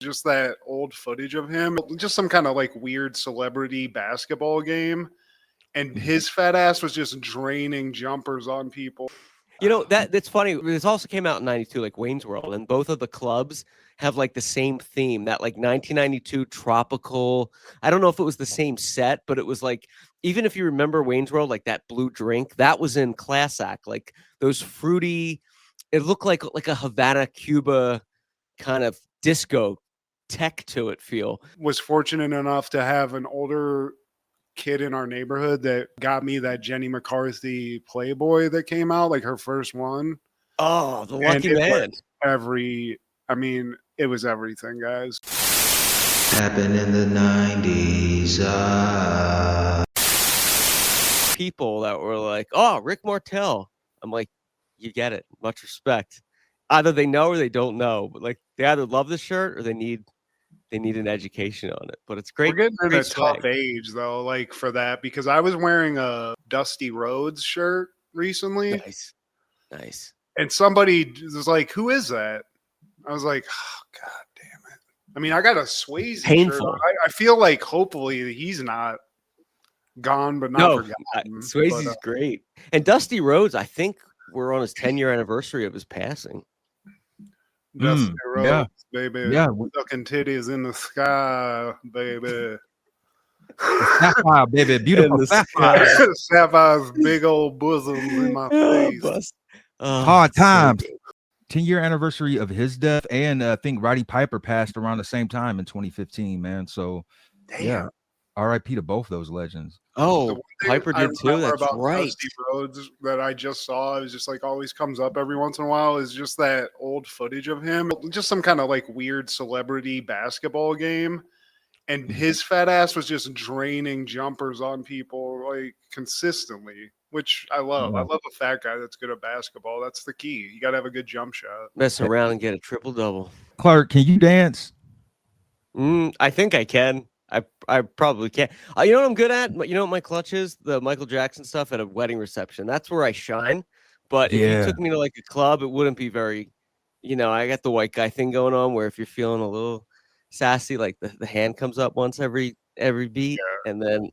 Just that old footage of him, just some kind of like weird celebrity basketball game, and his fat ass was just draining jumpers on people. You know, that's funny. This also came out in 92, like Wayne's World, and both of the clubs have like the same theme, that like 1992 tropical. I don't know if it was the same set, but it was like, even if you remember Wayne's World, like that blue drink, that was in Class Act, like those fruity, it looked like a Havana, Cuba kind of disco tech to it feel. Was fortunate enough to have an older kid in our neighborhood that got me that Jenny McCarthy Playboy that came out, like her first one. Oh, the lucky man. It was everything, guys. Happened in the 90s. People that were like, oh, Rick Martel. I'm like, you get it. Much respect. Either they know or they don't know, but like they either love the shirt or they need an education on it. But it's great. We're getting in a swag. tough age though, like for that, because I was wearing a Dusty Rhodes shirt recently. Nice. And somebody was like, "Who is that?" I was like, "Oh, God damn it!" I mean, I got a Swayze Painful. shirt. I feel like hopefully he's not gone, but not forgotten. Swayze's great. And Dusty Rhodes, I think we're on his 10-year anniversary of his passing. Dusty Rhodes, baby. Yeah, looking titties in the sky, baby. Sapphire, baby, beautiful sapphire. Sapphire's big old bosoms in my face. Hard times. 10-year anniversary of his death, and I think Roddy Piper passed around the same time in 2015, man. So, yeah, R.I.P. to both those legends. Oh, Piper did too. That's right. Dusty Rhodes that I just saw, it was just like always comes up every once in a while, is just that old footage of him, just some kind of like weird celebrity basketball game, and his fat ass was just draining jumpers on people like consistently, which I love. I love a fat guy that's good at basketball. That's the key. You got to have a good jump shot. Mess around and get a triple-double. Clark, can you dance? I think I can. I probably can't. You know what I'm good at? You know what my clutch is? The Michael Jackson stuff at a wedding reception. That's where I shine. But if you took me to like a club, it wouldn't be very, I got the white guy thing going on where if you're feeling a little sassy, like the hand comes up once every beat. Yeah. And then,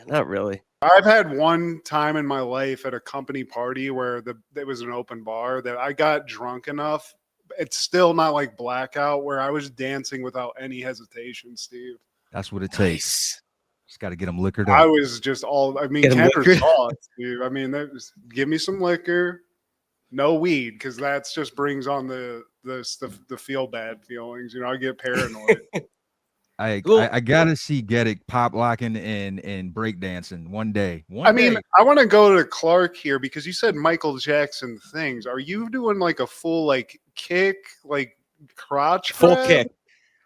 not really. I've had one time in my life at a company party where there was an open bar that I got drunk enough. It's still not like blackout where I was dancing without any hesitation, Steve. That's what it takes. Just got to get them liquored up. I was just Kendra taught, Steve. Give me some liquor, no weed, because that just brings on the feel bad feelings. I get paranoid. I gotta see Get It pop locking and break dancing one day. I want to go to Clark here because you said Michael Jackson things. Are you doing like a full like kick, like crotch full grab? Kick?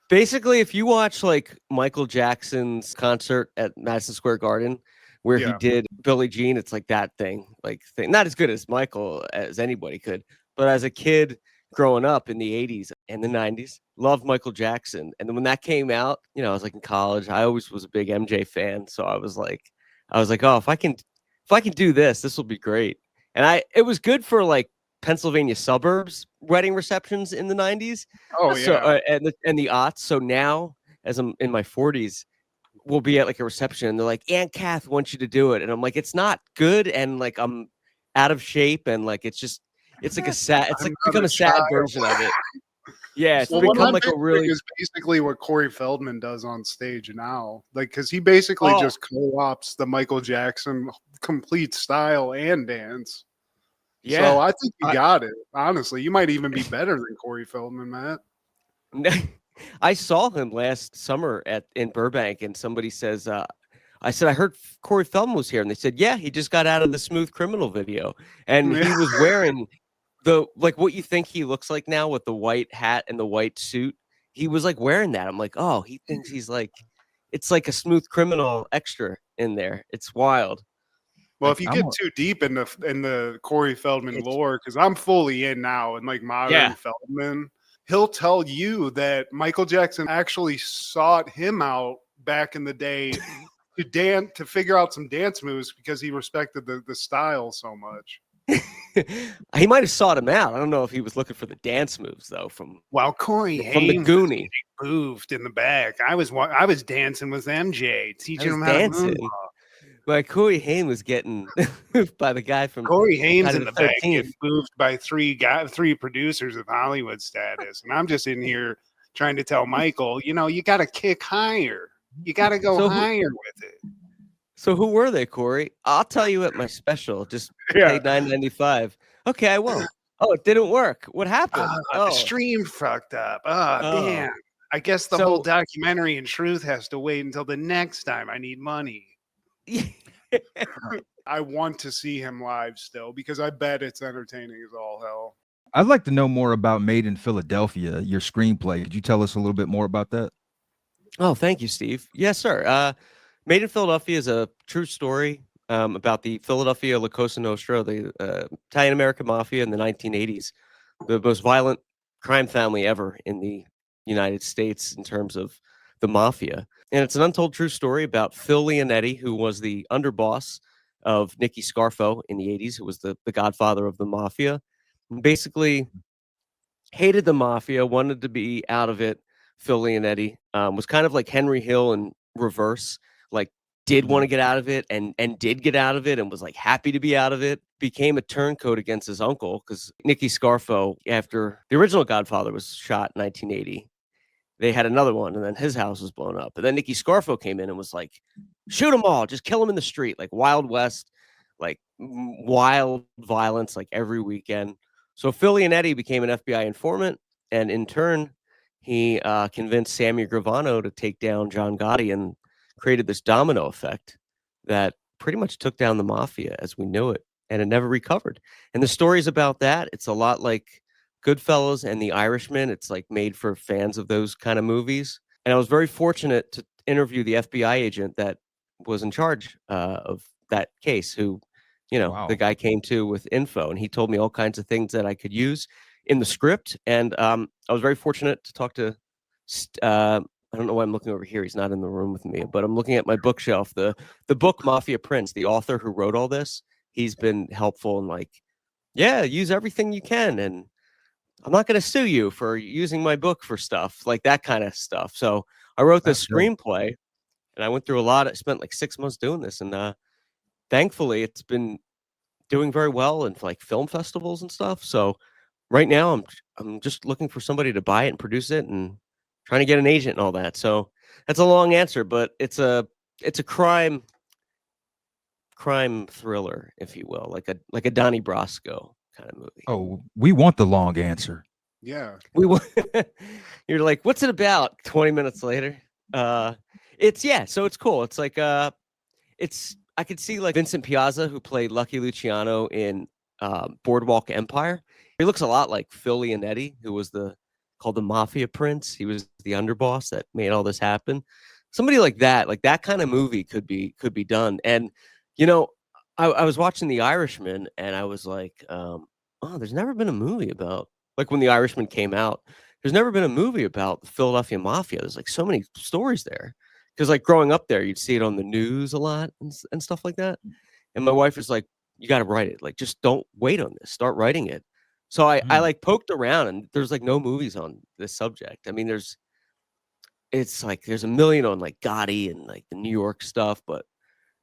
Basically, if you watch like Michael Jackson's concert at Madison Square Garden, where he did Billie Jean, it's like that thing, not as good as Michael as anybody could, but as a kid growing up in the 80s and the 90s, loved Michael Jackson. And then when that came out, I was like in college, I always was a big MJ fan. So I was like, oh, if I can do this will be great. And it was good for like Pennsylvania suburbs wedding receptions in the 90s. Oh, yeah. So, and the aughts. So now, as I'm in my 40s, we'll be at like a reception and they're like, Aunt Kath wants you to do it. And I'm like, it's not good. And like, I'm out of shape. And like, it's like become a sad version of it. Yeah, it's become like a really is basically what Corey Feldman does on stage now. Like, because he basically just co-ops the Michael Jackson complete style and dance. Yeah, so I think you got it. Honestly, you might even be better than Corey Feldman, Matt. I saw him last summer in Burbank, and somebody says, I said, I heard Corey Feldman was here, and they said, yeah, he just got out of the Smooth Criminal video, and he was wearing what you think he looks like now with the white hat and the white suit. He was like wearing that. I'm like, oh, he thinks he's like, it's like a Smooth Criminal extra in there. It's wild. Well, if you get too deep in the Corey Feldman lore, because I'm fully in now and like modern Feldman, he'll tell you that Michael Jackson actually sought him out back in the day to figure out some dance moves because he respected the style so much. He might have sought him out. I don't know if he was looking for the dance moves though from Corey the Haim Goonie. moved in the back. I was dancing with MJ, teaching him how to dancing. move. Like Corey Haim was getting moved by the guy from Corey Haim's Friday in the the back 13th. getting moved by three producers of Hollywood status, and I'm just in here trying to tell Michael, you got to kick higher. You got to go higher with it. So who were they, Corey? I'll tell you at my special. Just pay $9.95. Okay, I won't. Oh, it didn't work. What happened? The stream fucked up. Damn. I guess the whole documentary in truth has to wait until the next time I need money. I want to see him live still because I bet it's entertaining as all hell. I'd like to know more about Made in Philadelphia, your screenplay. Could you tell us a little bit more about that? Oh, thank you, Steve. Yes, sir. Made in Philadelphia is a true story about the Philadelphia La Cosa Nostra, the Italian-American mafia in the 1980s, the most violent crime family ever in the United States in terms of the mafia. And it's an untold true story about Phil Leonetti, who was the underboss of Nicky Scarfo in the 80s, who was the godfather of the mafia. And basically hated the mafia, wanted to be out of it. Phil Leonetti was kind of like Henry Hill in reverse, like did want to get out of it and did get out of it and was like happy to be out of it. Became a turncoat against his uncle because Nicky Scarfo, after the original Godfather was shot in 1980, they had another one and then his house was blown up. But then Nicky Scarfo came in and was like, shoot them all, just kill them in the street, like Wild West, like wild violence, like every weekend. So Phil Leonetti became an FBI informant, and in turn, he convinced Sammy Gravano to take down John Gotti and created this domino effect that pretty much took down the mafia as we knew it, and it never recovered. And the story's about that. It's a lot like Goodfellas and The Irishman. It's like made for fans of those kind of movies. And I was very fortunate to interview the FBI agent that was in charge of that case, who, the guy came to with info, and he told me all kinds of things that I could use in the script. And I was very fortunate to talk to I don't know why I'm looking over here. He's not in the room with me, but I'm looking at my bookshelf. The book Mafia Prince, the author who wrote all this, he's been helpful and like, yeah, use everything you can. And I'm not going to sue you for using my book for stuff like that kind of stuff. So I wrote this screenplay and I went through I spent like 6 months doing this. And thankfully it's been doing very well in like film festivals and stuff. So right now I'm just looking for somebody to buy it and produce it and trying to get an agent and all that. So that's a long answer, but it's a crime thriller, if you will, like a Donnie Brasco kind of movie. Oh, we want the long answer. Yeah. We want you're like, what's it about? 20 minutes later. So it's cool. It's like I could see like Vincent Piazza, who played Lucky Luciano in Boardwalk Empire. He looks a lot like Phil Leonetti, who was called the Mafia Prince. He was the underboss that made all this happen. Somebody like that kind of movie could be done. And I was watching The Irishman and I was like, there's never been a movie about, like when The Irishman came out, there's never been a movie about the Philadelphia Mafia. There's like so many stories there. Because like growing up there, you'd see it on the news a lot and stuff like that. And my wife was like, you got to write it. Like, just don't wait on this. Start writing it. So I like poked around and there's like no movies on this subject. I mean, there's a million on like Gotti and like the New York stuff, but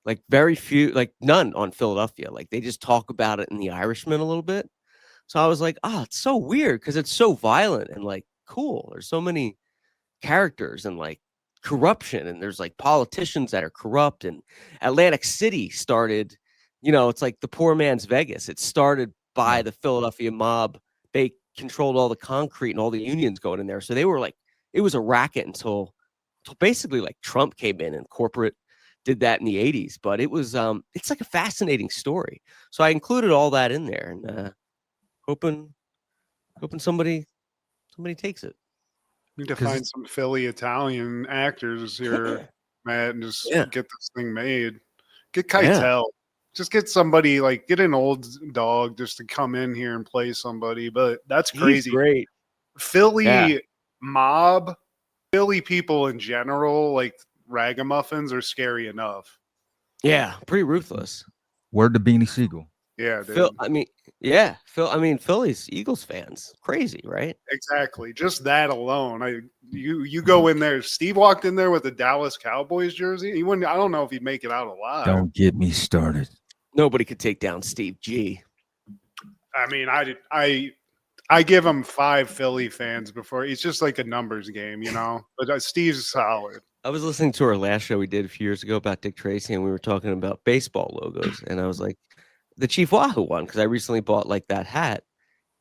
like very few, like none on Philadelphia. Like they just talk about it in The Irishman a little bit. So I was like, it's so weird because it's so violent and like cool. There's so many characters and like corruption, and there's like politicians that are corrupt, and Atlantic City started, it's like the poor man's Vegas. It started by the Philadelphia mob. They controlled all the concrete and all the unions going in there. So they were like, it was a racket until basically like Trump came in and corporate did that in the 80s. But it was it's like a fascinating story. So I included all that in there and hoping somebody takes it. Need to find some Philly Italian actors here, Matt, and just get this thing made. Get Keitel. Just get somebody, like get an old dog just to come in here and play somebody. But that's crazy. He's great. Philly mob, Philly people in general, like ragamuffins, are scary enough. Yeah, pretty ruthless. Word to Beanie Siegel. Yeah, Phil, dude. I mean, Philly's Eagles fans, crazy, right? Exactly. Just that alone. You go in there. Steve walked in there with a Dallas Cowboys jersey. He wouldn't. I don't know if he'd make it out alive. Don't get me started. Nobody could take down Steve G. I mean, I give him 5 Philly fans before. It's just like a numbers game, you know. But Steve's solid. I was listening to our last show we did a few years ago about Dick Tracy, and we were talking about baseball logos, and I was like, the Chief Wahoo one, because I recently bought like that hat.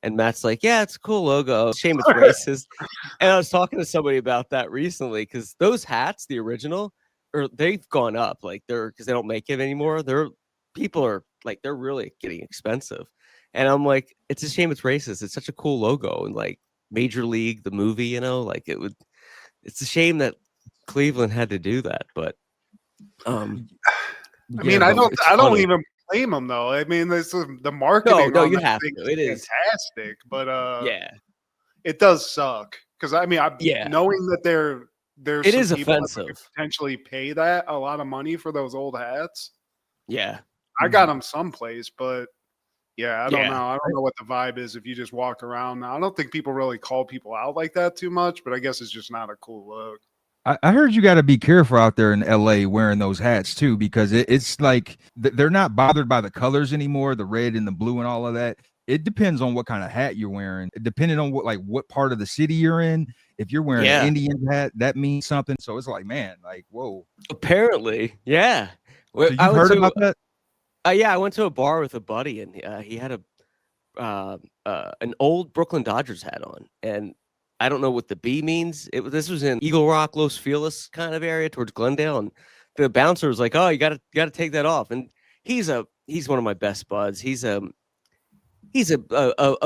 And Matt's like, yeah, it's a cool logo. Shame it's racist. And I was talking to somebody about that recently because those hats, the original, they've gone up. Like because they don't make it anymore. People are like, they're really getting expensive. And I'm like, it's a shame it's racist. It's such a cool logo. And like Major League, the movie, you know, like it's a shame that Cleveland had to do that. But I mean, I don't even blame them though. I mean, the marketing. No, on you that have thing to. It is fantastic, but yeah, it does suck because I mean, knowing that there's it is people offensive. that could potentially pay that a lot of money for those old hats. Yeah, I got them someplace, but yeah, I don't know. I don't know what the vibe is if you just walk around. Now, I don't think people really call people out like that too much, but I guess it's just not a cool look. I heard you got to be careful out there in LA wearing those hats too, because it's like they're not bothered by the colors anymore, the red and the blue and all of that. It depends on what kind of hat you're wearing, depending on what part of the city you're in. If you're wearing an Indian hat, that means something. So it's like, man, like, whoa. Apparently, yeah. So you've heard about that? Yeah, I went to a bar with a buddy, and he had an old Brooklyn Dodgers hat on, and I don't know what the B means. This was in Eagle Rock, Los Feliz kind of area towards Glendale, and the bouncer was like, "Oh, you got to take that off." And he's one of my best buds. He's a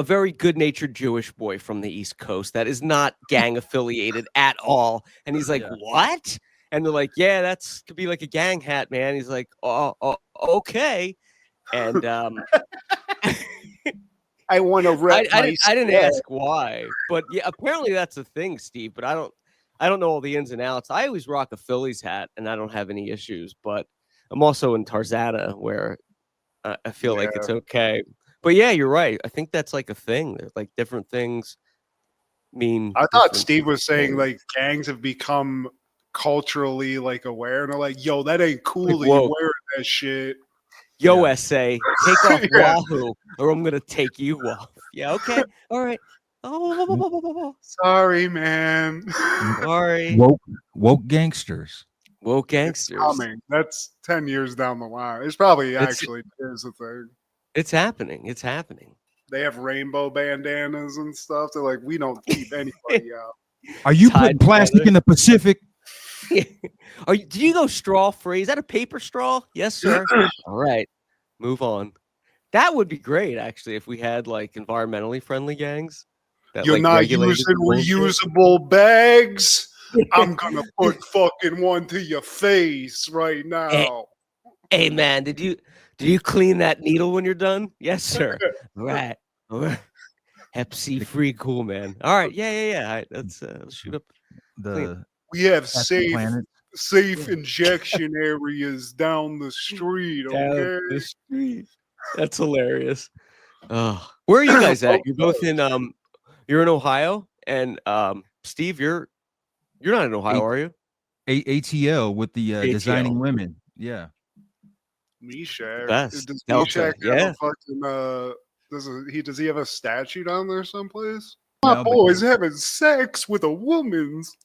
very good-natured Jewish boy from the East Coast that is not gang affiliated at all. And he's like, "What?" And they're like, "Yeah, that's could be like a gang hat, man." He's like, "Oh, okay." And I want to rep. I didn't ask why, but yeah, apparently that's a thing, Steve. But I don't know all the ins and outs. I always rock a Phillies hat, and I don't have any issues. But I'm also in Tarzana, where I feel like it's okay. But yeah, you're right. I think that's like a thing. Like different things mean. I thought Steve was saying like gangs have become culturally like aware, and they're like, "Yo, that ain't cool. That you wearing that shit." Yo, SA, take off Wahoo, or I'm gonna take you off. Yeah, okay, all right. Oh, sorry, man. Sorry. Woke gangsters. Woke gangsters. It's coming. That's 10 years down the line. It's probably actually is a thing. It's happening. It's happening. They have rainbow bandanas and stuff. They're like, we don't keep anybody out. Are you putting plastic in the Pacific? Do you go straw free? Is that a paper straw? Yes, sir. All right, move on. That would be great, actually, if we had like environmentally friendly gangs. You're not using reusable bags. I'm gonna put fucking one to your face right now. Hey man, did you clean that needle when you're done? Yes, sir. All right. Hep C free, cool, man. All right, yeah. All right, let's shoot up. We have safe injection areas down the street. Okay, the street. That's hilarious. Oh, where are you guys at? You're both in you're in Ohio, and Steve, you're not in Ohio, are you? ATL with the designing women. Yeah. Meshack. Best. Does Meshack have a fucking does he have a statue down there someplace? My boy's having sex with a woman's.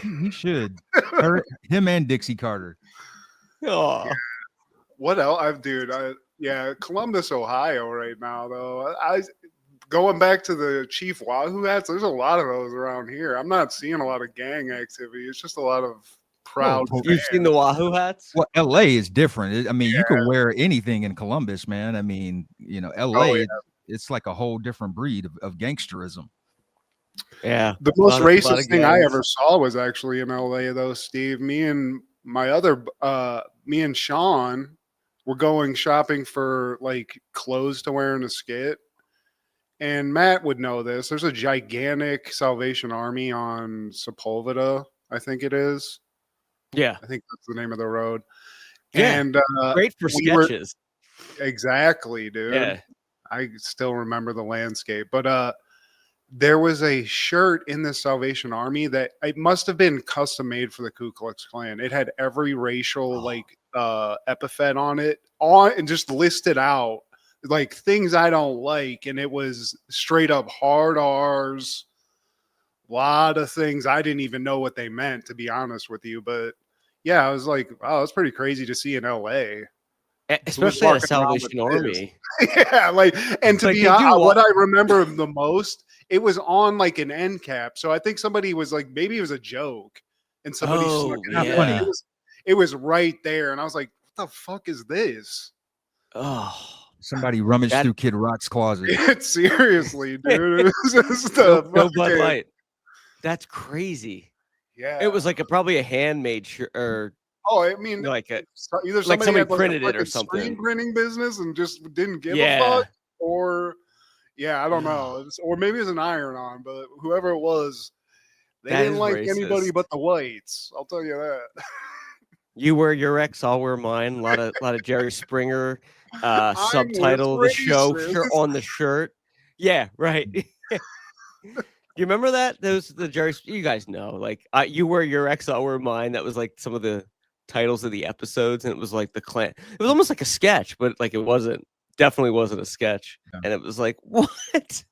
He should. Him and Dixie Carter. Oh. Yeah. What else? Columbus, Ohio right now, though. Going back to the Chief Wahoo hats, there's a lot of those around here. I'm not seeing a lot of gang activity. It's just a lot of proud fans. You've seen the Wahoo hats? Well, LA is different. I mean, you can wear anything in Columbus, man. I mean, LA, it's like a whole different breed of gangsterism. Yeah. The most racist thing I ever saw was actually in LA, though, Steve. Me and Sean were going shopping for like clothes to wear in a skit. And Matt would know this. There's a gigantic Salvation Army on Sepulveda, I think it is. Yeah. I think that's the name of the road. Yeah. And great for sketches. Exactly, dude. Yeah. I still remember the landscape. But there was a shirt in the Salvation Army that it must have been custom made for the Ku Klux Klan. It had every racial epithet on it and just listed out like things I don't like, and it was straight up hard R's. A lot of things I didn't even know what they meant, to be honest with you. But yeah, I was like, wow, that's pretty crazy to see in LA. Especially at a Salvation Army. Yeah, like, and to Like, be they do honest, what what? I remember the most, it was on like an end cap. So I think somebody was like, maybe it was a joke, and somebody snuck Oh, it in. yeah. It was right there, and I was like, what the fuck is this? Oh, Somebody rummaged through Kid Rock's closet. Seriously, dude. It was just no Bud fucking- Light. That's crazy. Yeah, It was like probably a handmade shirt, or oh, I mean, like either like somebody somebody had like printed a it or fucking something. screen printing business and just didn't give a Yeah. fuck, or yeah, I don't know, or maybe it's an iron on, but whoever it was, they That didn't is like anybody racist. but the whites. I'll tell you that. You wear your ex, I'll wear mine. A lot of Jerry Springer I'm subtitle with the show racist. on the shirt. Yeah, right. You remember that? Those the Jerry. You guys know, like you wear your ex, I'll wear mine. That was like some of the titles of the episodes, and it was like the clan. It was almost like a sketch, but like it wasn't. Definitely wasn't a sketch, and it was like what?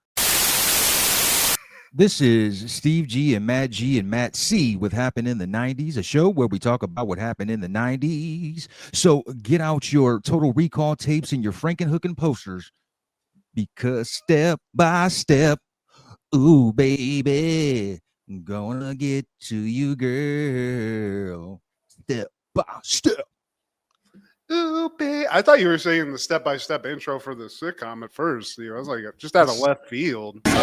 This is Steve G and Matt G and Matt C with Happened in the 90s, a show where we talk about what happened in the 90s. So get out your Total Recall tapes and your Frankenhooken posters, because step by step, ooh, baby, I'm gonna get to you, girl. Step by step. Ooh, I thought you were saying the step-by-step intro for the sitcom at first. I was like, just out of left field. Like,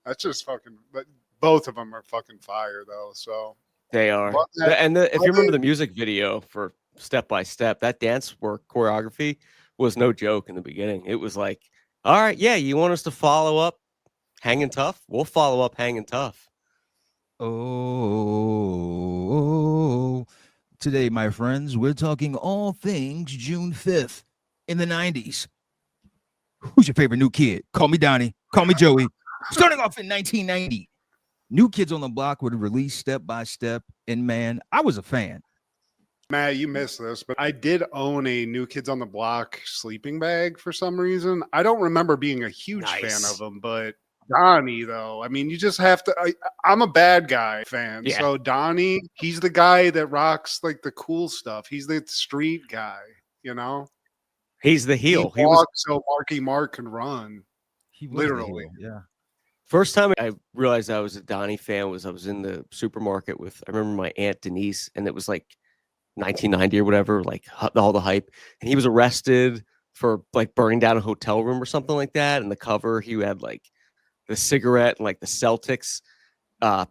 that's just fucking. But both of them are fucking fire, though. So They are. If you remember the music video for Step by Step, that dance work choreography was no joke in the beginning. It was like, all right, yeah, you want us to follow up hanging tough? We'll follow up hanging tough. Oh, today, my friends, we're talking all things June 5th in the 90s. Who's your favorite new kid? Call me Donnie. Call me Joey. Starting off in 1990, New Kids on the Block would release Step by Step, and man, I was a fan. Matt, you missed this, but I did own a New Kids on the Block sleeping bag for some reason. I don't remember being a huge fan of them, but Donnie, though, I mean, you just have to. I'm a bad guy fan, so Donnie, he's the guy that rocks like the cool stuff. He's the street guy, you know. He's the heel. He walks so Marky Mark can run. He was literally, yeah. First time I realized I was a Donnie fan was I was in the supermarket with, I remember my Aunt Denise, and it was like 1990 or whatever, like all the hype. And he was arrested for like burning down a hotel room or something like that. And the cover, he had like the cigarette and like the Celtics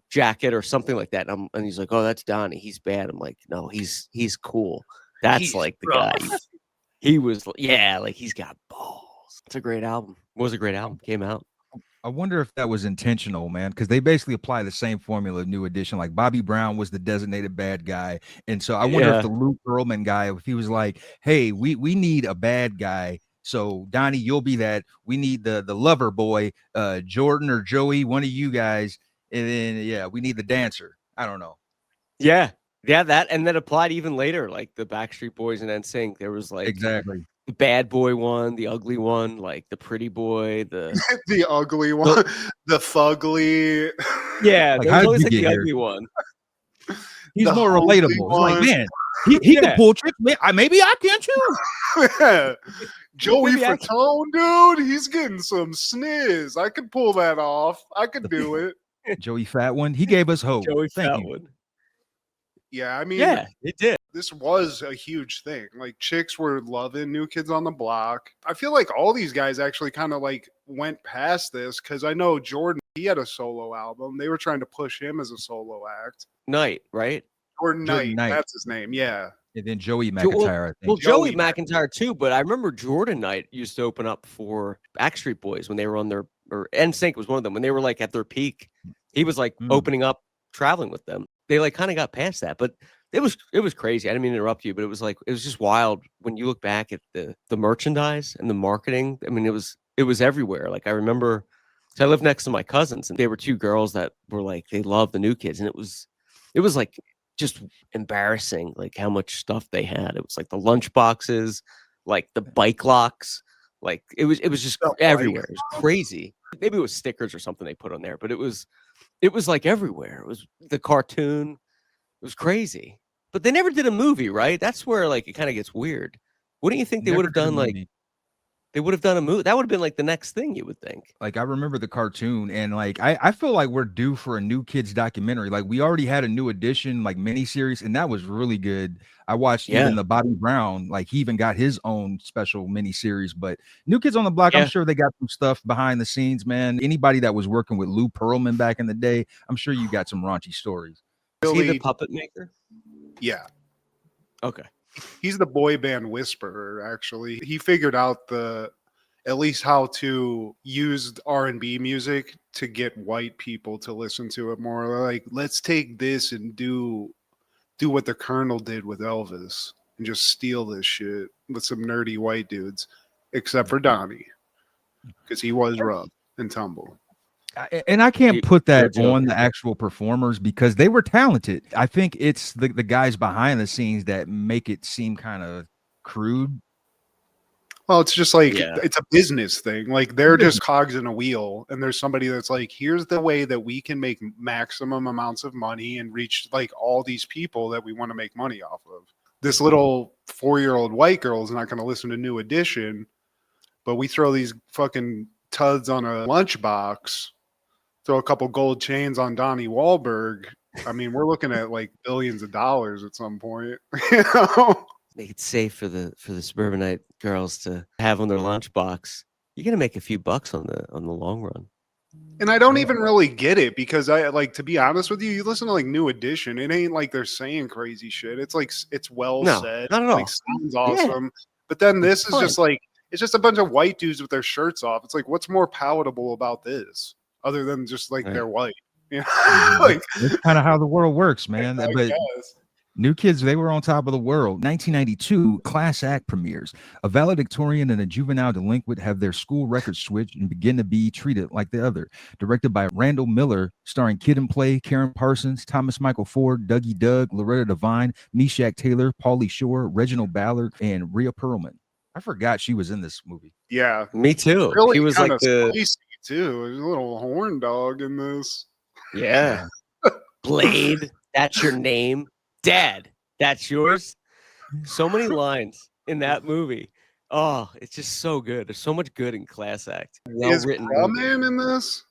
jacket or something like that. And he's like, oh, that's Donnie. He's bad. I'm like, no, he's cool. That's like the guy. He was, yeah, like he's got balls. It's a great album. It was a great album. Came out. I wonder if that was intentional, man, because they basically apply the same formula of New Edition. Like Bobby Brown was the designated bad guy, and so I wonder if the Luke Earlman guy, if he was like, "Hey, we need a bad guy, so Donnie, you'll be that. We need the lover boy, Jordan or Joey, one of you guys, and then we need the dancer." I don't know. Yeah, that and that applied even later, like the Backstreet Boys and NSYNC. There was like exactly. The bad boy one, the ugly one, like the pretty boy, the the ugly one, the fugly. Yeah, like, there's always like the ugly one. He's more relatable. It's like, man, he can pull tricks. Maybe I can too. Yeah. Joey Fatone, dude, he's getting some sniz. I could pull that off. I could do it. Joey Fat One, he gave us hope. Joey Thank Fat you. One. Yeah, I mean, yeah, it did. This was a huge thing. Like chicks were loving New Kids on the Block. I feel like all these guys actually kind of like went past this because I know Jordan, he had a solo album. They were trying to push him as a solo act. Knight, right? Jordan Knight, that's his name. Yeah. And then Joey McIntyre, I think. Well, Joey McIntyre too, but I remember Jordan Knight used to open up for Backstreet Boys when they were on their, or NSYNC was one of them, when they were like at their peak. He was like opening up, traveling with them. They like kind of got past that, but It was crazy. I didn't mean to interrupt you, but it was just wild when you look back at the merchandise and the marketing. I mean, it was everywhere. Like I remember, so I lived next to my cousins, and they were two girls that were like they loved the New Kids, and it was like just embarrassing, like how much stuff they had. It was like the lunch boxes, like the bike locks, like it was just everywhere. It was crazy. Maybe it was stickers or something they put on there, but it was like everywhere. It was the cartoon. It was crazy. But they never did a movie, right? That's where like it kind of gets weird. Wouldn't you think they would have done like they would have done a movie? That would have been like the next thing, you would think. Like I remember the cartoon, and like I feel like we're due for a New Kids documentary. Like we already had a New Edition like miniseries, and that was really good. I watched even the Bobby Brown, like he even got his own special miniseries. But New Kids on the Block, I'm sure they got some stuff behind the scenes, man. Anybody that was working with Lou Pearlman back in the day, I'm sure you got some raunchy stories. Is he the puppet maker? Yeah. Okay. He's the boy band whisperer, actually. He figured out at least how to use R&B music to get white people to listen to it more. Like, let's take this and do what the Colonel did with Elvis and just steal this shit with some nerdy white dudes, except for Donnie, because he was rough and tumble. And I can't put that on the actual performers because they were talented. I think it's the guys behind the scenes that make it seem kind of crude. Well, it's just like it's a business thing. Like they're just cogs in a wheel, and there's somebody that's like, here's the way that we can make maximum amounts of money and reach like all these people that we want to make money off of. This little 4-year-old white girl is not going to listen to New Edition, but we throw these fucking tuds on a lunchbox, throw a couple gold chains on Donnie Wahlberg. I mean, we're looking at like billions of dollars at some point. You know? Make it safe for the suburbanite girls to have on their lunchbox. You're gonna make a few bucks on the long run. And I don't even really get it because I like, to be honest with you, you listen to like New Edition, it ain't like they're saying crazy shit. It's like it's well said, not at all. Like sounds awesome. Yeah. But then this is just like it's just a bunch of white dudes with their shirts off. It's like, what's more palatable about this other than just like they're white? You know? Like, that's kind of how the world works, man. I but guess. New Kids, they were on top of the world. 1992, Class Act premieres. A valedictorian and a juvenile delinquent have their school records switched and begin to be treated like the other. Directed by Randall Miller, starring Kid and Play, Karen Parsons, Thomas Michael Ford, Dougie Doug, Loretta Devine, Meshack Taylor, Pauly Shore, Reginald Ballard, and Rhea Perlman. I forgot she was in this movie. Yeah, me too. Really, he was like the spicy too. There's a little horn dog in this. Yeah, Blade. That's your name. Dad, that's yours. So many lines in that movie. Oh, it's just so good. There's so much good in Class Act. Is Brahman in this?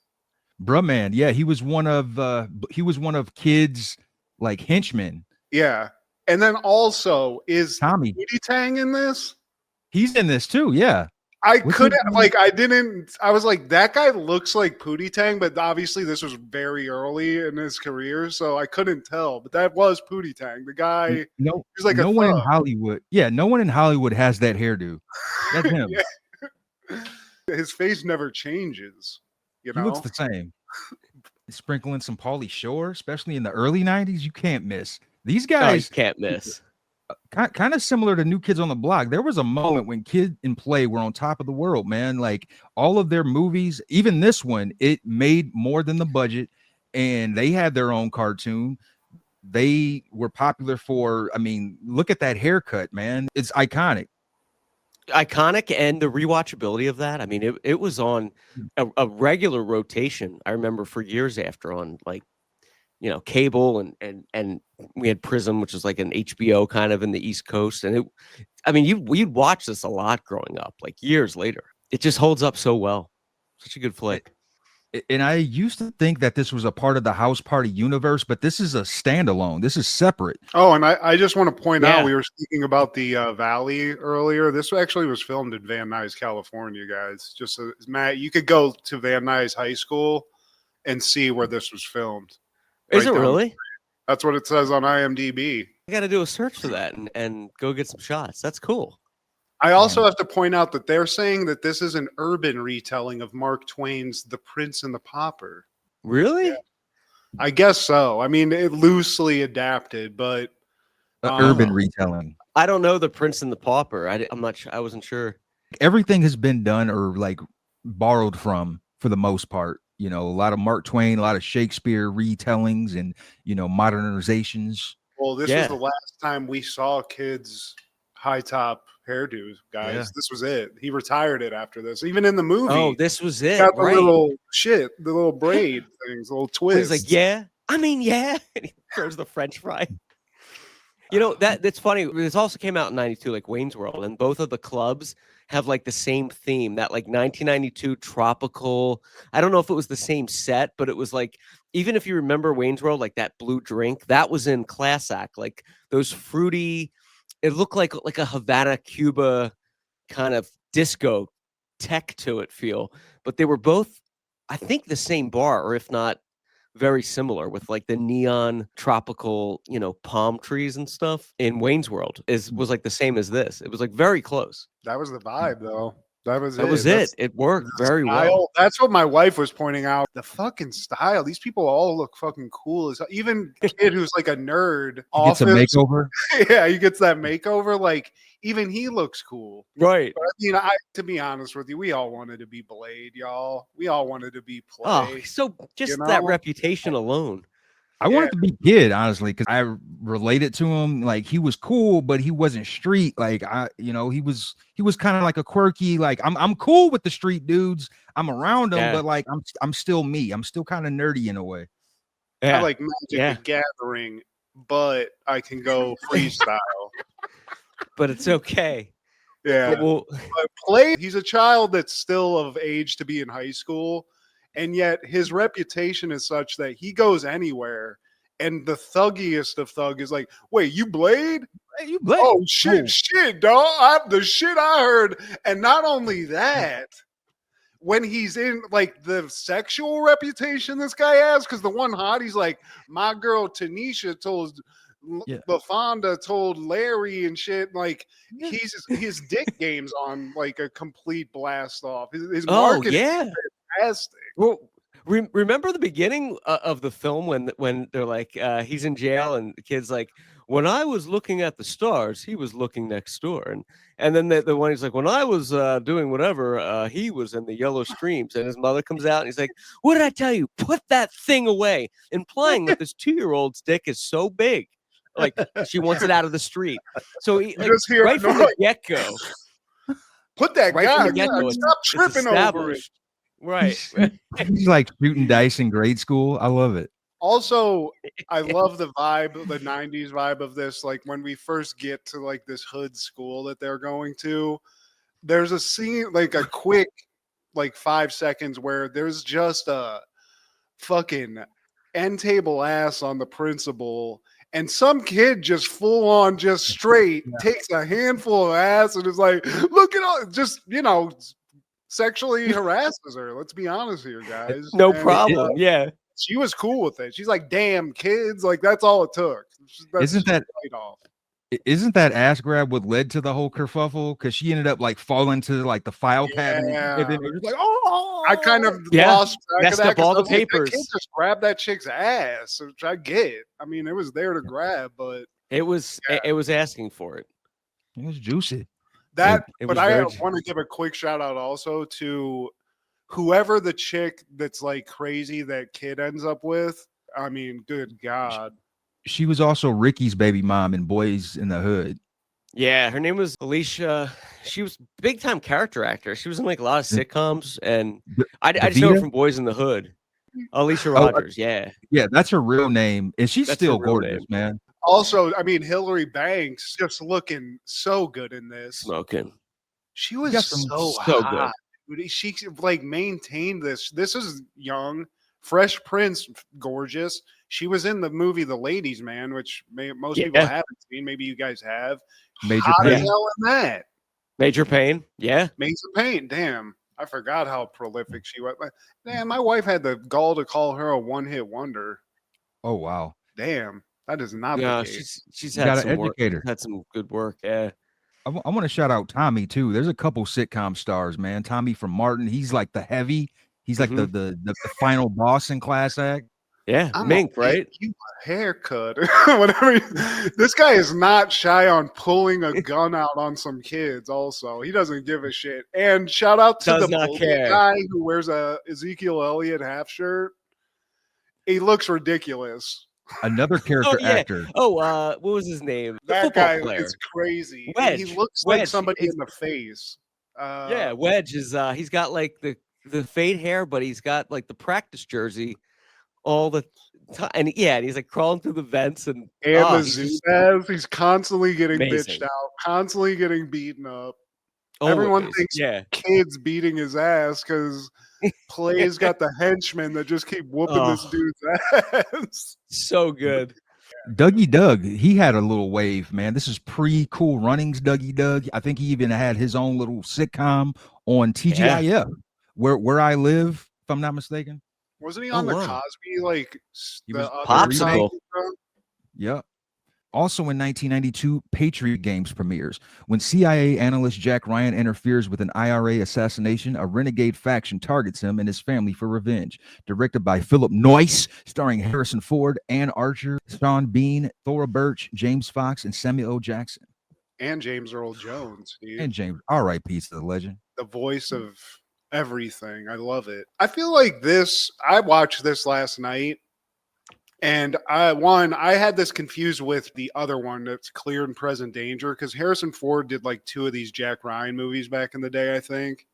Brahman, yeah, he was one of Kid's like henchmen. Yeah, and then also is Tommy Pootie Tang in this? He's in this too. Yeah. I was like, that guy looks like Pootie Tang, but obviously this was very early in his career, so I couldn't tell. But that was Pootie Tang, the guy. No, he's like no one in Hollywood. Yeah, no one in Hollywood has that hairdo. That's him. His face never changes. You know, he looks the same. Sprinkling some Pauly Shore, especially in the early '90s, you can't miss. These guys can't miss. Kind of similar to New Kids on the Block. There was a moment when Kid and Play were on top of the world, man. Like all of their movies, even this one, it made more than the budget, and they had their own cartoon. They were popular for, I mean, look at that haircut, man. It's iconic. And the rewatchability of that. I mean, it was on a regular rotation. I remember for years after on like, you know, cable and we had Prism, which was like an HBO kind of in the East Coast. And we'd watch this a lot growing up, like years later. It just holds up so well. Such a good flick. And I used to think that this was a part of the House Party universe, but this is a standalone. This is separate. Oh, and I just want to point out, we were speaking about the Valley earlier. This actually was filmed in Van Nuys, California, guys. Just so, Matt, you could go to Van Nuys High School and see where this was filmed. Is it really? That's what it says on IMDb. I got to do a search for that and go get some shots. That's cool. I also have to point out that they're saying that this is an urban retelling of Mark Twain's The Prince and the Pauper. Really? Yeah. I guess so. I mean, it loosely adapted, but urban retelling. I don't know The Prince and the Pauper. I'm not sure. I wasn't sure. Everything has been done or like borrowed from for the most part. You know, a lot of Mark Twain, a lot of Shakespeare retellings and, you know, modernizations. Well, this was the last time we saw kids high top hairdos, guys. Yeah. This was it. He retired it after this. Even in the movie. Oh, this was it. Got the little the little braid things, little twist. He's like, yeah. I mean, yeah. And he throws the French fry. You know, that's funny. This also came out in 92, like Wayne's World, and both of the clubs have like the same theme, that like 1992 tropical. I don't know if it was the same set, but it was like, even if you remember Wayne's World, like that blue drink, that was in Class Act, like those fruity, it looked like a Havana, Cuba kind of disco tech to it feel, but they were both, I think, the same bar, or if not very similar, with like the neon tropical, you know, palm trees and stuff. In Wayne's World was like the same as this. It was like very close. That was the vibe, though. That was it. It worked very well. That's what my wife was pointing out. The fucking style. These people all look fucking cool. Even kid who's like a nerd. Gets a makeover. Yeah, he gets that makeover. Like, even he looks cool. Right. But, you know, to be honest with you, we all wanted to be Blade, y'all. We all wanted to be Play. Oh, so just that reputation alone. I wanted to be Kid, honestly, because I related to him. Like, he was cool, but he wasn't street. Like, he was kind of like a quirky. Like, I'm cool with the street dudes. I'm around them, but like, I'm still me. I'm still kind of nerdy in a way. Yeah. I like Magic the Gathering, but I can go freestyle. But it's okay. Yeah. But Play, he's a child that's still of age to be in high school. And yet his reputation is such that he goes anywhere. And the thuggiest of thug is like, wait, you Blade? Hey, you Blade? Oh, shit, dog. The shit I heard. And not only that, when he's in like the sexual reputation this guy has, because the one he's like, my girl Tanisha told LaFonda told Larry and shit. Like, his dick game's on like a complete blast off. His marketing is fantastic. Well, remember the beginning of the film when they're like, he's in jail and the kid's like, when I was looking at the stars, he was looking next door. And then the one he's like, when I was doing whatever, he was in the yellow streams. And his mother comes out and he's like, what did I tell you? Put that thing away. Implying that this 2-year-old's dick is so big. Like, she wants it out of the street. So he, like, right from the get-go. Put that guy down. Stop tripping over it. Right. He's like shooting dice in grade school. I love it. Also, I love the vibe, the 90s vibe of this. Like, when we first get to like this hood school that they're going to, there's a scene, like a quick, like 5 seconds where there's just a fucking end table ass on the principal. And some kid just full on, just straight takes a handful of ass and is like, look at all, just, you know, sexually harasses her. Let's be honest here, guys. No problem. Yeah. She was cool with it. She's like, damn, kids. Like, that's all it took. Isn't that ass grab what led to the whole kerfuffle? Because she ended up like falling to like the file cabinet. And then it was like, oh, I kind of lost track of that. Messed up all the papers. That kid just grabbed that chick's ass, which I get. I mean, it was there to grab, but it was asking for it. It was juicy. But I want to give a quick shout out also to whoever the chick that's like crazy that kid ends up with. I mean, good God. She was also Ricky's baby mom in Boys in the Hood. Yeah, her name was Alicia. She was big time character actor. She was in like a lot of sitcoms, and I just know her from Boys in the Hood. Alicia Rogers, yeah, that's her real name, and she's still gorgeous, man. Also, I mean, Hillary Banks just looking so good in this. Smoking. She was so hot. Good. She like maintained this. This is young, Fresh Prince, gorgeous. She was in the movie The Ladies Man, which most people haven't seen. Maybe you guys have. Major Hot Pain. as hell in that. Major Pain. Yeah. Major Pain. Damn. I forgot how prolific she was. Damn, my wife had the gall to call her a one-hit wonder. Oh, wow. Damn. That is not the case. She's had some work. Had some good work. Yeah. I want to shout out Tommy too. There's a couple sitcom stars, man. Tommy from Martin. He's like the heavy. He's like the final boss in Class Act. Yeah, I'm mink, gonna right? give you a haircut. Whatever. This guy is not shy on pulling a gun out on some kids. Also, he doesn't give a shit. And shout out to Does the not bully care. guy who wears a Ezekiel Elliott half shirt. He looks ridiculous. Another Oh character yeah. actor. Oh, what was his name? The That football guy player. is crazy. And he Wedge. looks like Wedge. somebody He's- in the face. yeah, Wedge is he's got like the fade hair, but he's got like the practice jersey all the time. And yeah, and he's like crawling through the vents and the he's just Zubaz. He's constantly getting amazing. bitched out, constantly getting beaten up. Always. Everyone thinks yeah. kids beating his ass because Play's got the henchmen that just keep whooping this Oh. dude's ass. So good. Dougie Doug, he had a little wave, man. This is pre-Cool Runnings Dougie Doug. I think he even had his own little sitcom on TGIF, where I live, if I'm not mistaken. Wasn't he on the wow. Cosby, like He the was other Popsicle. show? Yep. Also in 1992, Patriot Games premieres. When CIA analyst Jack Ryan interferes with an IRA assassination, a renegade faction targets him and his family for revenge. Directed by Philip Noyce, starring Harrison Ford, Ann Archer, Sean Bean, Thora Birch, James Fox, and Samuel L. Jackson. And James Earl Jones, dude. And James, R.I.P. to the legend. The voice of everything. I love it. I feel like this, I watched this last night. And I had this confused with the other one that's Clear and Present Danger, because Harrison Ford did like 2 of these Jack Ryan movies back in the day, I think.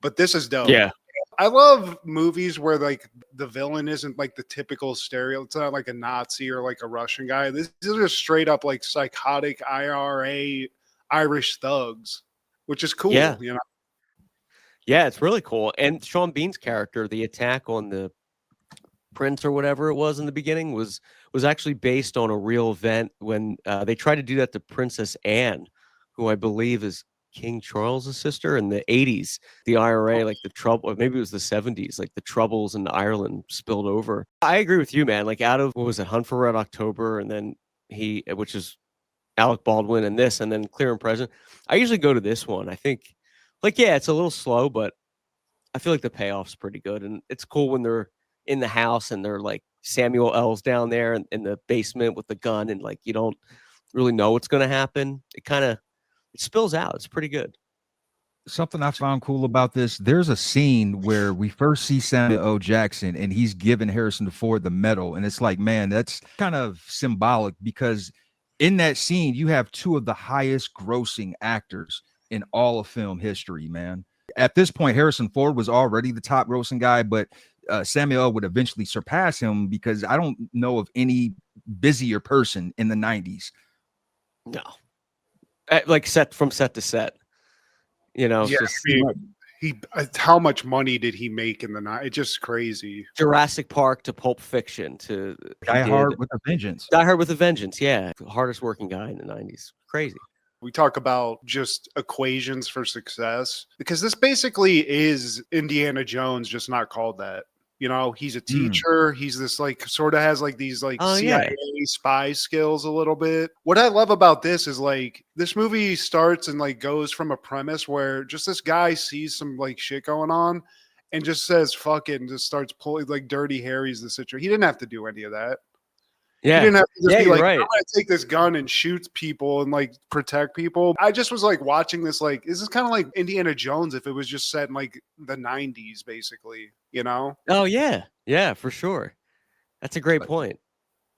But this is dope. Yeah. I love movies where like the villain isn't like the typical stereo. It's not like a Nazi or like a Russian guy. This is just straight up like psychotic IRA Irish thugs, which is cool. Yeah. You know. Yeah, it's really cool. And Sean Bean's character, the attack on the prince or whatever it was in the beginning, was actually based on a real event when they tried to do that to Princess Anne, who I believe is King Charles's sister in the 80s. The IRA, like the trouble, or maybe it was the 70s, like the troubles in Ireland spilled over. I agree with you, man. Like out of, what was it, Hunt for Red October, and then which is Alec Baldwin, and this, and then Clear and Present. I usually go to this one. I think, like, yeah, it's a little slow, but I feel like the payoff's pretty good. And it's cool when they're in the house and they're like Samuel L's down there in the basement with the gun, and like you don't really know what's going to happen. It spills out. It's pretty good. Something I found cool about this, there's a scene where we first see Samuel L. Jackson and he's giving Harrison Ford the medal. And it's like, man, that's kind of symbolic, because in that scene, you have 2 of the highest grossing actors in all of film history, man. At this point, Harrison Ford was already the top grossing guy, but Samuel L. would eventually surpass him, because I don't know of any busier person in the 90s. No. Like set to set. You know, Yeah, just I mean, how much money did he make in the night? It's just crazy. Jurassic Park to Pulp Fiction to Die Hard with a Vengeance. Die Hard with a Vengeance. Yeah. The hardest working guy in the 90s. Crazy. We talk about just equations for success, because this basically is Indiana Jones, just not called that. You know, he's a teacher. He's this like sort of has like these like CIA spy skills a little bit. What I love about this is like this movie starts and like goes from a premise where just this guy sees some like shit going on and just says fuck it and just starts pulling like Dirty Harry's the situation. He didn't have to do any of that. Yeah. He didn't have to just be like, right. I'm gonna take this gun and shoot people and like protect people. I just was like watching this, like, this is kind of like Indiana Jones if it was just set in like the 90s, basically, you know? Oh yeah. Yeah, for sure. That's a great point.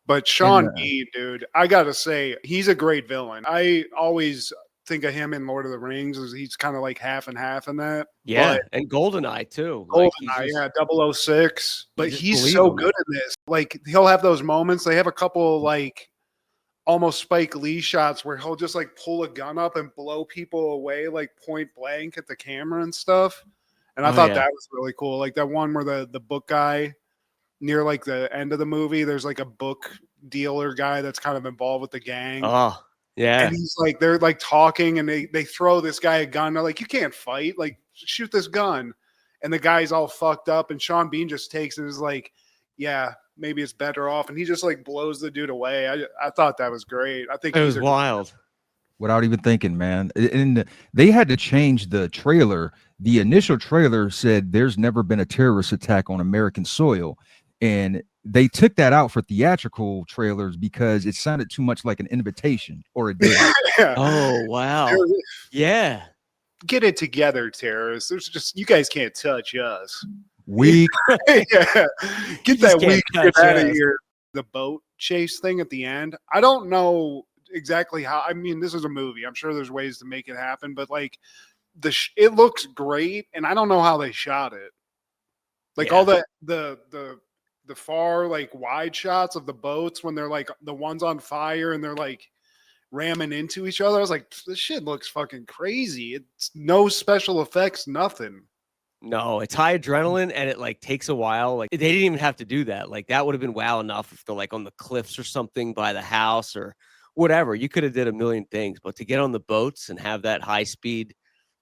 But Sean Bean, dude, I gotta say, he's a great villain. I always think of him in Lord of the Rings as he's kind of like half and half in that. Yeah, but and GoldenEye too. GoldenEye, yeah, 006. But he's so good in this. Like he'll have those moments. They have a couple like almost Spike Lee shots where he'll just like pull a gun up and blow people away like point blank at the camera and stuff. And I thought that was really cool. Like that one where the book guy near like the end of the movie, there's like a book dealer guy that's kind of involved with the gang. Oh, yeah. And he's like, they're like talking and they throw this guy a gun. They're like, you can't fight. Like, shoot this gun. And the guy's all fucked up. And Sean Bean just takes it and is like, yeah, maybe it's better off. And he just like blows the dude away. I thought that was great. I think it was wild. Without even thinking, man. And they had to change the trailer. The initial trailer said there's never been a terrorist attack on American soil. And they took that out for theatrical trailers because it sounded too much like an invitation or a date. Yeah. Oh wow. Yeah. Get it together, terrorists. There's just you guys can't touch us. Weak. Yeah. Get just that can't weak shit touch out of us. here. The boat chase thing at the end. I don't know exactly how. I mean, this is a movie. I'm sure there's ways to make it happen, but like it looks great, and I don't know how they shot it. Like all the far like wide shots of the boats when they're like the ones on fire and they're like ramming into each other. I was like, this shit looks fucking crazy. It's no special effects, nothing. No, it's high adrenaline and it like takes a while. Like they didn't even have to do that. Like that would have been wow enough if they're like on the cliffs or something by the house or whatever. You could have did a million things, but to get on the boats and have that high speed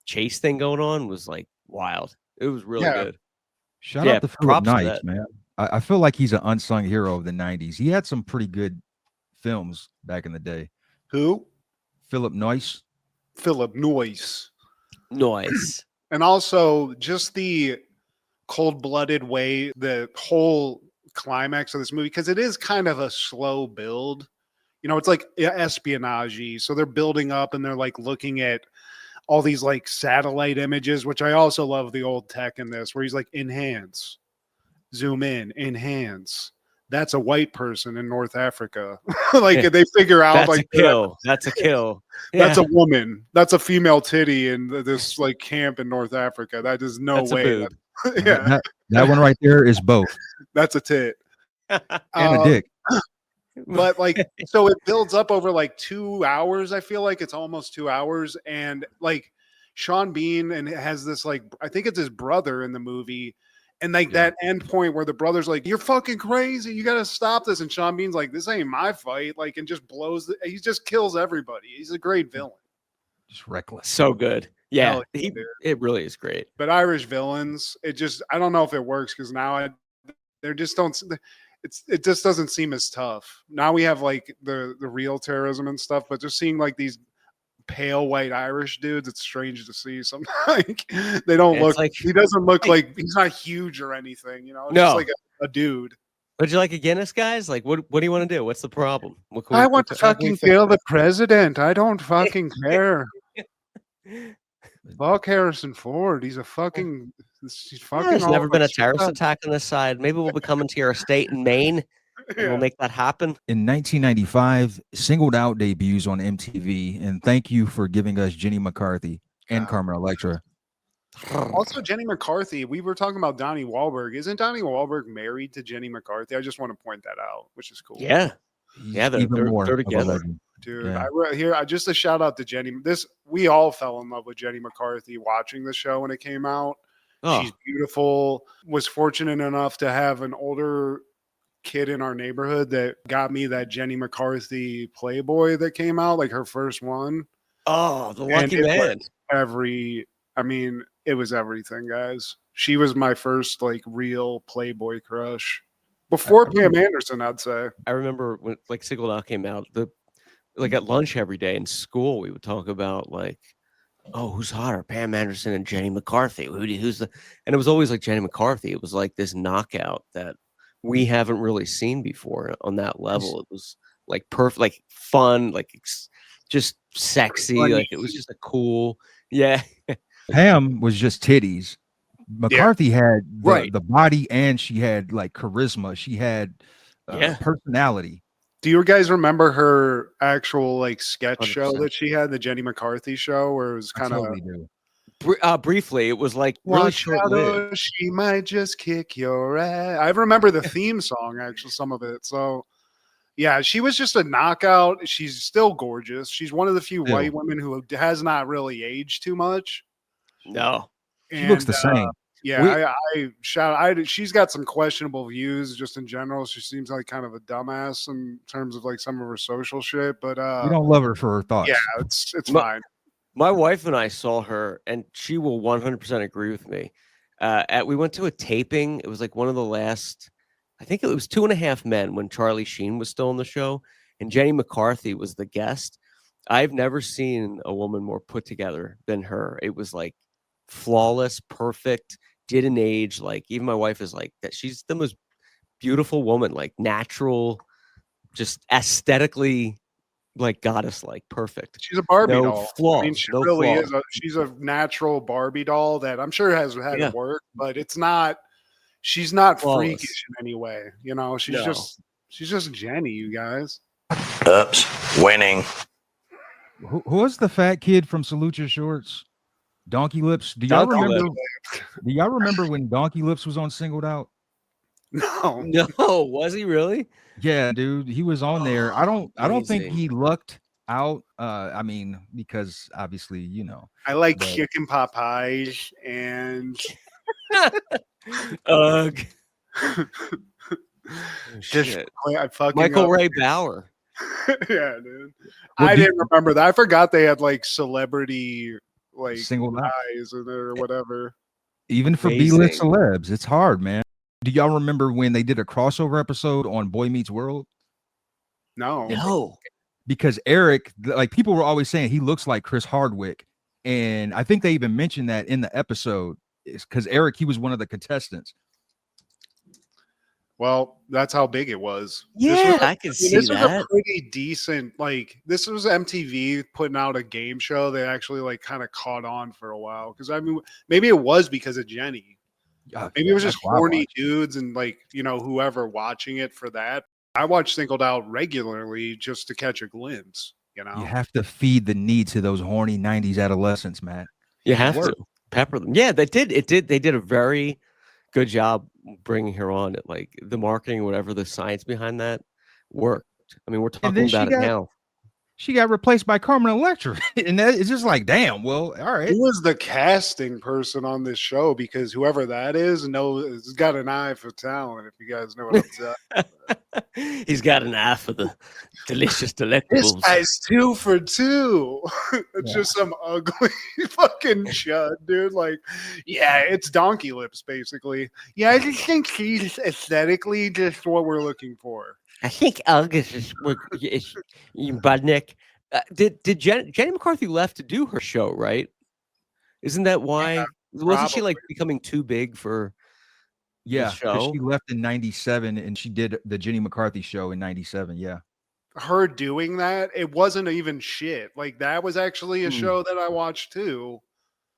chase thing going on was like wild. It was really good. Shout out to Philip props for Knight, that. man. I feel like he's an unsung hero of the 90s. He had some pretty good films back in the day. Who? Philip Noyce. Philip Noyce. Noise. And also just the cold-blooded way, the whole climax of this movie, because it is kind of a slow build. You know, it's like espionage. So they're building up and they're like looking at all these like satellite images, which I also love the old tech in this, where he's like enhance, zoom in, enhance. That's a white person in North Africa. Like they figure out that's like a kill. That's a kill. That's a woman. That's a female titty in this like camp in North Africa. That is no That's way. a boob. That one right there is both. That's a tit. And a dick. But like, so it builds up over like 2 hours. I feel like it's almost 2 hours. And like Sean Bean and has this like, I think it's his brother in the movie. And like that end point where the brother's like, you're fucking crazy. You got to stop this. And Sean Bean's like, this ain't my fight. Like, and just he just kills everybody. He's a great villain. Just reckless. So good. Yeah. Yeah, it really is great. But Irish villains, it just, I don't know if it works because now they just don't, it just doesn't seem as tough. Now we have like the real terrorism and stuff, but just seeing like these pale white Irish dudes, it's strange to see. Something like they don't look like he doesn't look like he's not huge or anything, you know. It's just like a dude. Would you like a Guinness, guys? Like, what do you want to do? What's the problem? I want to fucking kill the president. I don't fucking care. Fuck Harrison Ford. He's a fucking. He's fucking. There's never been a terrorist attack on this side. Maybe we'll be coming to your estate in Maine. And we'll make that happen. In 1995, singled out debuts on MTV, and thank you for giving us Jenny McCarthy and Carmen Electra. Also, Jenny McCarthy. We were talking about Donnie Wahlberg. Isn't Donnie Wahlberg married to Jenny McCarthy? I just want to point that out, which is cool. Yeah, they're together. Dude, I just a shout out to Jenny. We all fell in love with Jenny McCarthy watching the show when it came out. Oh. She's beautiful. Was fortunate enough to have an older kid in our neighborhood that got me that Jenny McCarthy Playboy that came out, like her first one. Oh, the lucky man. It was everything, guys. She was my first like real Playboy crush. Before Pam Anderson, I'd say. I remember when like Singled Out came out, like at lunch every day in school, we would talk about like, oh, who's hotter, Pam Anderson and Jenny McCarthy? Who's the? And it was always like Jenny McCarthy. It was like this knockout that we haven't really seen before on that level. It was like perfect, like fun, like just sexy. Funny. Like it was just a cool, Pam was just titties. McCarthy had the body, and she had like charisma. She had personality. Do you guys remember her actual like sketch 100%. Show that she had, the Jenny McCarthy show, where it was kind of briefly, it was like really short-lived. She might just kick your ass. I remember the theme song, actually, some of it. So, yeah, she was just a knockout. She's still gorgeous. She's one of the few white women who has not really aged too much. No, she looks the same. Yeah, she's got some questionable views just in general. She seems like kind of a dumbass in terms of like some of her social shit. But we don't love her for her thoughts. Yeah, it's fine. My wife and I saw her, and she will 100% agree with me. We went to a taping. It was like one of the last, I think it was 2.5 Men when Charlie Sheen was still on the show, and Jenny McCarthy was the guest. I've never seen a woman more put together than her. It was like flawless, perfect, didn't age. Like even my wife is like that. She's the most beautiful woman, like natural, just aesthetically like goddess, like perfect. She's a Barbie No doll. I mean, flaws. she No really flaws. is. She's a natural Barbie doll that I'm sure has had Yeah. work, but it's not. She's not Flawless. freakish in any way. You know, she's No. just Jenny, you guys. Oops, winning. Who was the fat kid from Salute Your Shorts? Donkey Lips. Do y'all Donkey remember? Lips. Do y'all remember when Donkey Lips was on Singled Out? No. No, was he really? Yeah, dude, he was on there. I don't think Amazing. he lucked out. I mean, because obviously, you know. I like But- chicken pot pies and Ugh. just Shit. I fucking Michael up. Ray Bauer. Yeah, dude. Well, I do- didn't remember that. I forgot they had like celebrity like Singled Out. guys in there or whatever. Even for B-list Amazing. celebs, it's hard, man. Do y'all remember when they did a crossover episode on Boy Meets World? No. No. Because Eric, like people were always saying he looks like Chris Hardwick, and I think they even mentioned that in the episode. It's because Eric, he was one of the contestants. Well, that's how big it was. Yeah, I can see this was that. a pretty decent, like, this was MTV putting out a game show that actually, like, kind of caught on for a while. Because, I mean, maybe it was because of Jenny. Maybe it was just horny dudes and, like, you know, whoever watching it for that. I watch Singled Out regularly just to catch a glimpse, you know? You have to feed the need to those horny 90s adolescents, man. You have Work. to pepper them. Yeah, they did. They did a very good job bringing her on. It like the marketing, whatever the science behind that worked. I mean, we're talking then she about it got- now. She got replaced by Carmen Electra, and that, it's just like, damn. Well, all right. Who was the casting person on this show? Because whoever that is has got an eye for talent, if you guys know what I'm saying. He's got an eye for the delicious This delectables. guy's 2 for 2. It's Yeah. just some ugly fucking chud, dude. Like, yeah, it's Donkey Lips, basically. Yeah, I just think she's aesthetically just what we're looking for. I think August is Budnick. Did Jenny McCarthy left to do her show, right? Isn't that why? Wasn't she like becoming too big for Yeah, the 'cause show? she left in 97 and she did the Jenny McCarthy show in 97. Yeah. Her doing that, it wasn't even shit. Like, that was actually a Hmm. show that I watched too,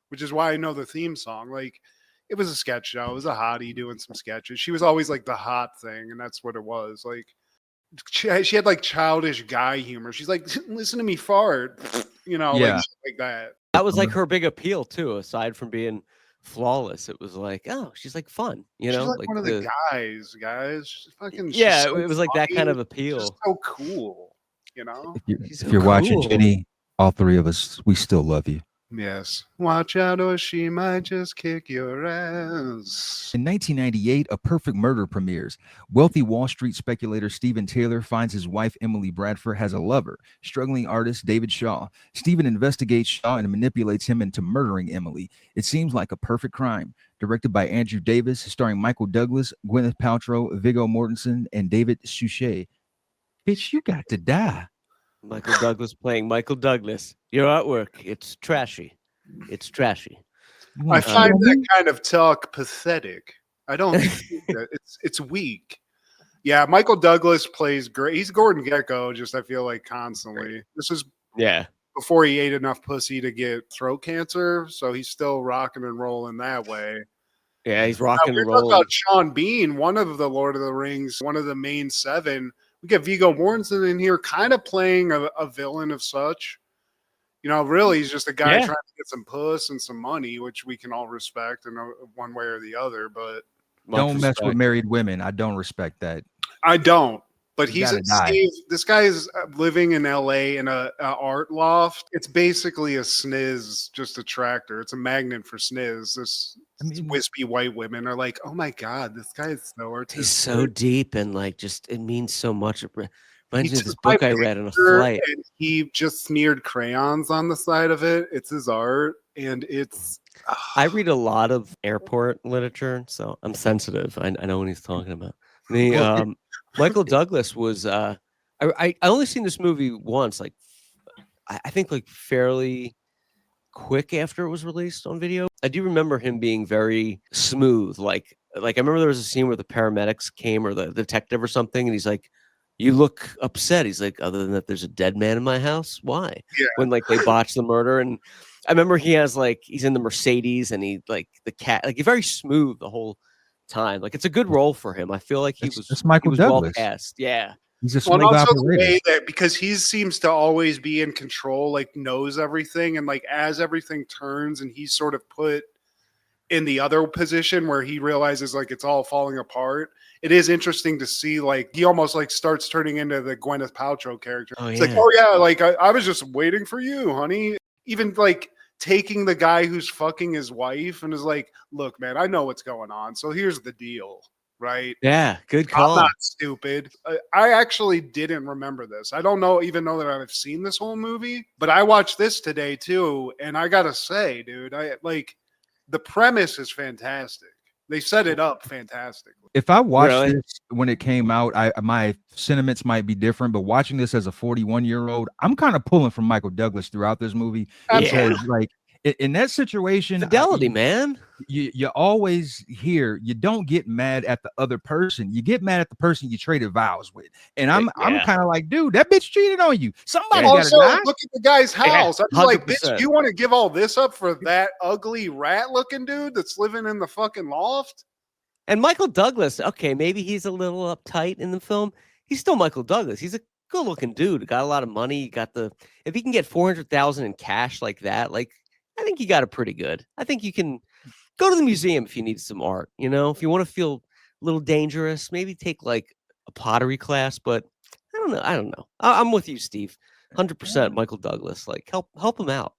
which is why I know the theme song. Like, it was a sketch show. It was a hottie doing some sketches. She was always like the hot thing, and that's what it was. Like, she had like childish guy humor. She's like, listen to me fart, you know, Yeah. like shit like that. That was like her big appeal too. Aside from being flawless, it was like, oh, she's like fun, you know, She's like one of the guys. She's fucking, yeah. she's so It was like that funny. kind of She's appeal. just so cool, you know. She's If so you're watching cool. Jenny, all three of us, we still love you. Yes. Watch out, or she might just kick your ass. In 1998, A Perfect Murder premieres. Wealthy Wall Street speculator Stephen Taylor finds his wife Emily Bradford has a lover, struggling artist David Shaw. Stephen investigates Shaw and manipulates him into murdering Emily. It seems like a perfect crime. Directed by Andrew Davis, starring Michael Douglas, Gwyneth Paltrow, Viggo Mortensen, and David Suchet. Bitch, you got to die. Michael Douglas playing Michael Douglas. Your artwork, it's trashy. It's trashy. You I wanna find kill that me? kind of talk pathetic. I don't think that it's weak. Yeah, Michael Douglas plays great. He's Gordon Gekko, just I feel like constantly. This is Yeah. before he ate enough pussy to get throat cancer, so he's still rocking and rolling that way. Yeah, he's Now, rocking we're and talking rolling. about Sean Bean, one of the Lord of the Rings, one of the main 7. We get Viggo Mortensen in here, kind of playing a villain of such. You know, really, he's just a guy Yeah. trying to get some puss and some money, which we can all respect in one way or the other. But Much Don't mess with respect. married women. I don't respect that. I don't. But You he's gotta die. this guy is living in LA in a art loft. It's basically a sniz, just a tractor. It's a magnet for sniz. This I mean- wispy white women are like, oh my god, this guy is so artistic. He's so deep and like just it means so much. It reminds me of took this my book I read on a picture flight. and he just smeared crayons on the side of it. It's his art, and it's. I read a lot of airport literature, so I'm sensitive. I know what he's talking about. The Michael Douglas was I only seen this movie once, like I think like fairly quick after it was released on video. I do remember him being very smooth, like Like I remember there was a scene where the paramedics came or the detective or something, and he's like, "You look upset." He's like, "Other than that, there's a dead man in my house. Why?" Yeah. When like they botched the murder, and I remember he has like he's in the Mercedes, and he like the cat like he's very smooth the whole time. Like it's a good role for him. I feel like It's he Michael was well Douglas. cast. Yeah. He's a Well, and smooth also the operator. way that because he seems to always be in control, like knows everything, and like as everything turns, and he's sort of put in the other position where he realizes like it's all falling apart. It is interesting to see like he almost like starts turning into the Gwyneth Paltrow character. Oh, It's yeah. like, oh yeah, like I was just waiting for you, honey. Even like taking the guy who's fucking his wife and is like, look, man, I know what's going on. So here's the deal, right? Yeah. Good I'm call. not stupid. I actually didn't remember this. I don't even know that I've seen this whole movie, but I watched this today too, and I gotta say, dude, I like the premise is fantastic. They set it up fantastically. If I watched Really? this when it came out, my sentiments might be different. But watching this as a 41-year-old, I'm kind of pulling from Michael Douglas throughout this movie because, like, in that situation, Fidelity, man. you always hear you don't get mad at the other person. You get mad at the person you traded vows with. And I'm kind of like, dude, that bitch cheated on you. Somebody got to Also, die. look at the guy's house. I was like, 100%. bitch, you want to give all this up for that ugly rat-looking dude that's living in the fucking loft? And Michael Douglas, okay, maybe he's a little uptight in the film. He's still Michael Douglas. He's a good-looking dude. Got a lot of money. If he can get 400,000 in cash like that, like I think he got it pretty good. I think you can go to the museum if you need some art. You know, if you want to feel a little dangerous, maybe take like a pottery class. But I don't know. I'm with you, Steve. 100% Michael Douglas. Like help him out.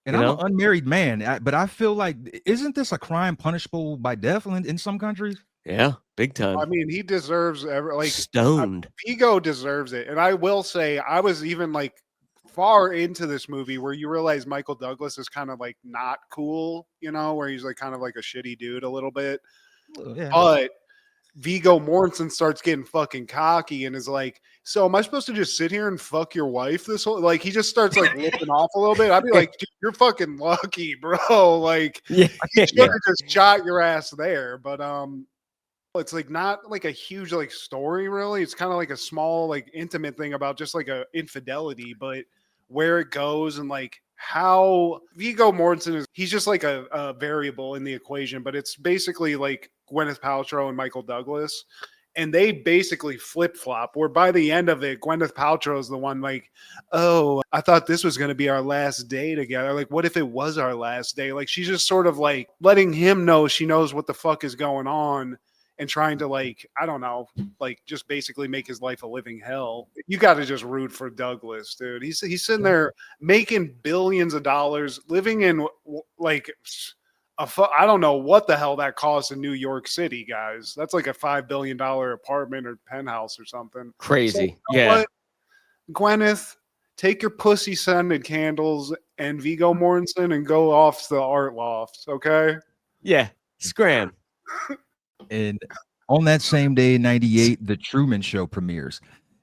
And I'm an unmarried man, but I feel like, isn't this a crime punishable by death in some countries? Yeah, big time. I mean, he deserves Stoned. Vigo deserves it. And I will say, I was even like far into this movie where you realize Michael Douglas is kind of like not cool, you know, where he's like kind of like a shitty dude a little bit. Yeah. But Viggo Mortensen starts getting fucking cocky and is like, so am I supposed to just sit here and fuck your wife this whole like he just starts like looking off a little bit. I'd be like, dude, you're fucking lucky, bro. Like Yeah, he should have just shot your ass there. But it's like not like a huge like story really. It's kind of like a small like intimate thing about just like a infidelity, but where it goes and like how Viggo Mortensen is, he's just like a variable in the equation, but it's basically like Gwyneth Paltrow and Michael Douglas. And they basically flip flop. Where by the end of it, Gwyneth Paltrow is the one like, oh, I thought this was going to be our last day together. Like, what if it was our last day? Like, she's just sort of like letting him know she knows what the fuck is going on and trying to like, I don't know, like just basically make his life a living hell. You got to just root for Douglas, dude. He's sitting there making billions of dollars, living in like I don't know what the hell that costs in New York City, guys. That's like a $5 billion apartment or penthouse or something. Crazy. So, you know what? Gwyneth, take your pussy scented candles and Viggo Mortensen and go off to the art lofts, okay? Yeah. Scram. And on that same day in 98, The Truman Show premieres.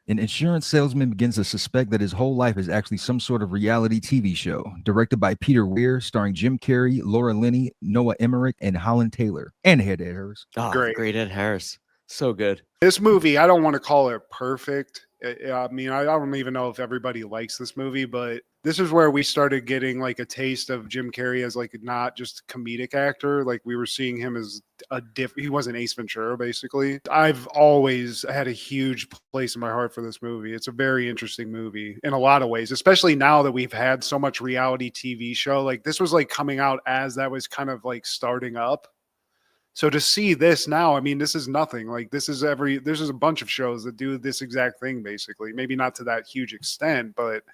An insurance salesman begins to suspect that his whole life is actually some sort of reality TV show. Directed by Peter Weir, starring Jim Carrey, Laura Linney, Noah Emmerich, and Holland Taylor. And Ed Harris. Oh, great Ed Harris. So good. This movie, I don't want to call it perfect. I mean, I don't even know if everybody likes this movie, but this is where we started getting like a taste of Jim Carrey as like not just a comedic actor. Like we were seeing him as he wasn't Ace Ventura, basically. I've always had a huge place in my heart for this movie. It's a very interesting movie in a lot of ways, especially now that we've had so much reality TV show. Like this was like coming out as that was kind of like starting up. So to see this now, I mean, this is nothing. Like this is a bunch of shows that do this exact thing, basically. Maybe not to that huge extent, but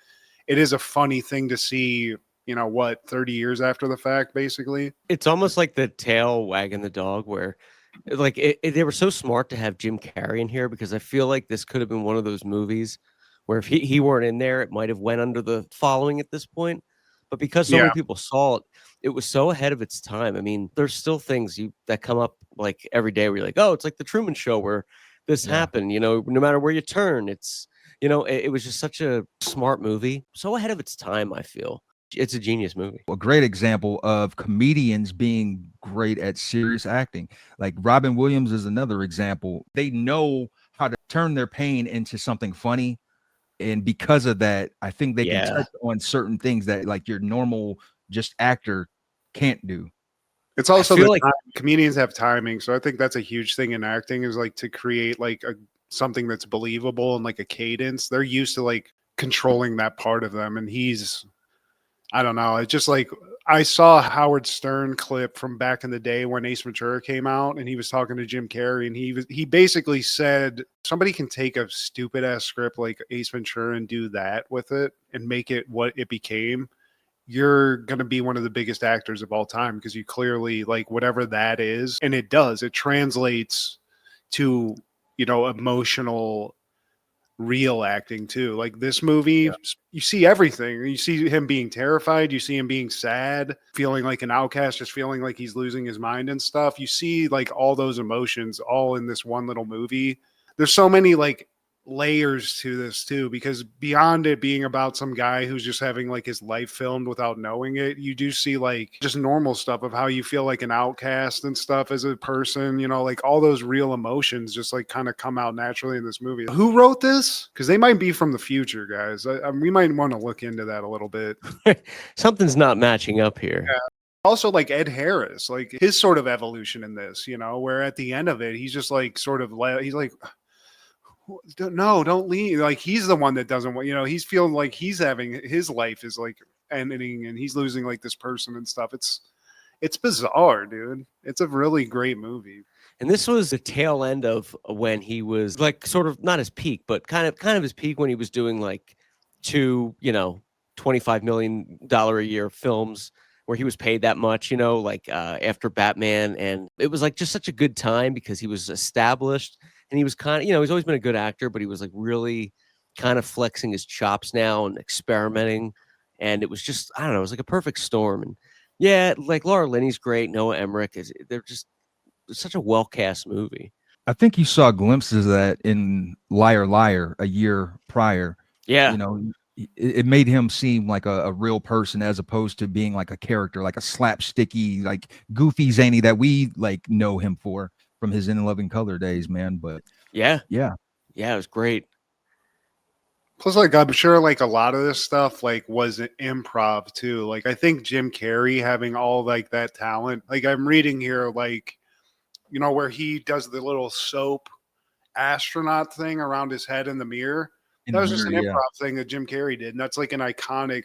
it is a funny thing to see, you know, what, 30 years after the fact, basically. It's almost like the tail wagging the dog where like they were so smart to have Jim Carrey in here because I feel like this could have been one of those movies where if he weren't in there, it might have went under the following at this point. But because so many people saw it, it was so ahead of its time. I mean, there's still things that come up like every day where you're like, oh, it's like the Truman Show where this happened, you know, no matter where you turn, it's, you know, it was just such a smart movie. So ahead of its time, I feel. It's a genius movie. A great example of comedians being great at serious acting. Like Robin Williams is another example. They know how to turn their pain into something funny. And because of that, I think they can touch on certain things that like your normal just actor can't do. It's also comedians have timing. So I think that's a huge thing in acting is like to create like something that's believable and like a cadence. They're used to like controlling that part of them. And I don't know. It's just like I saw a Howard Stern clip from back in the day when Ace Ventura came out, and he was talking to Jim Carrey, and he basically said somebody can take a stupid ass script like Ace Ventura and do that with it and make it what it became. You're going to be one of the biggest actors of all time because you clearly like whatever that is, and it translates to, you know, emotional real acting too. Like this movie, you see everything. You see him being terrified, you see him being sad, feeling like an outcast, just feeling like he's losing his mind and stuff. You see like all those emotions all in this one little movie. There's so many like layers to this too, because beyond it being about some guy who's just having like his life filmed without knowing it, you do see like just normal stuff of how you feel like an outcast and stuff as a person, you know, like all those real emotions just like kind of come out naturally in this movie. Who wrote this? Because they might be from the future, guys. We might want to look into that a little bit. Something's not matching up here. Yeah. Also, like Ed Harris, like his sort of evolution in this, you know, where at the end of it, he's just like sort of he's like, no, don't leave. Like he's the one that doesn't want, you know, he's feeling like he's having his life is like ending and he's losing like this person and stuff. It's bizarre, dude. It's a really great movie. And this was the tail end of when he was like sort of not his peak, but kind of his peak when he was doing like two, you know, $25 million a year films where he was paid that much, you know, like after Batman. And it was like just such a good time because he was established. And he was kind of, you know, he's always been a good actor, but he was like really kind of flexing his chops now and experimenting. And it was just, I don't know, it was like a perfect storm. And yeah, like Laura Linney's great. Noah Emmerich it's such a well-cast movie. I think you saw glimpses of that in Liar Liar a year prior. Yeah. You know, it made him seem like a real person as opposed to being like a character, like a slapsticky, like goofy zany that we like know him for from his In Living Color days, man. But yeah, it was great. Plus, like I'm sure, like a lot of this stuff, like was improv too. Like I think Jim Carrey having all like that talent. Like I'm reading here, like you know where he does the little soap astronaut thing around his head in the mirror. That was just an improv thing that Jim Carrey did, and that's like an iconic.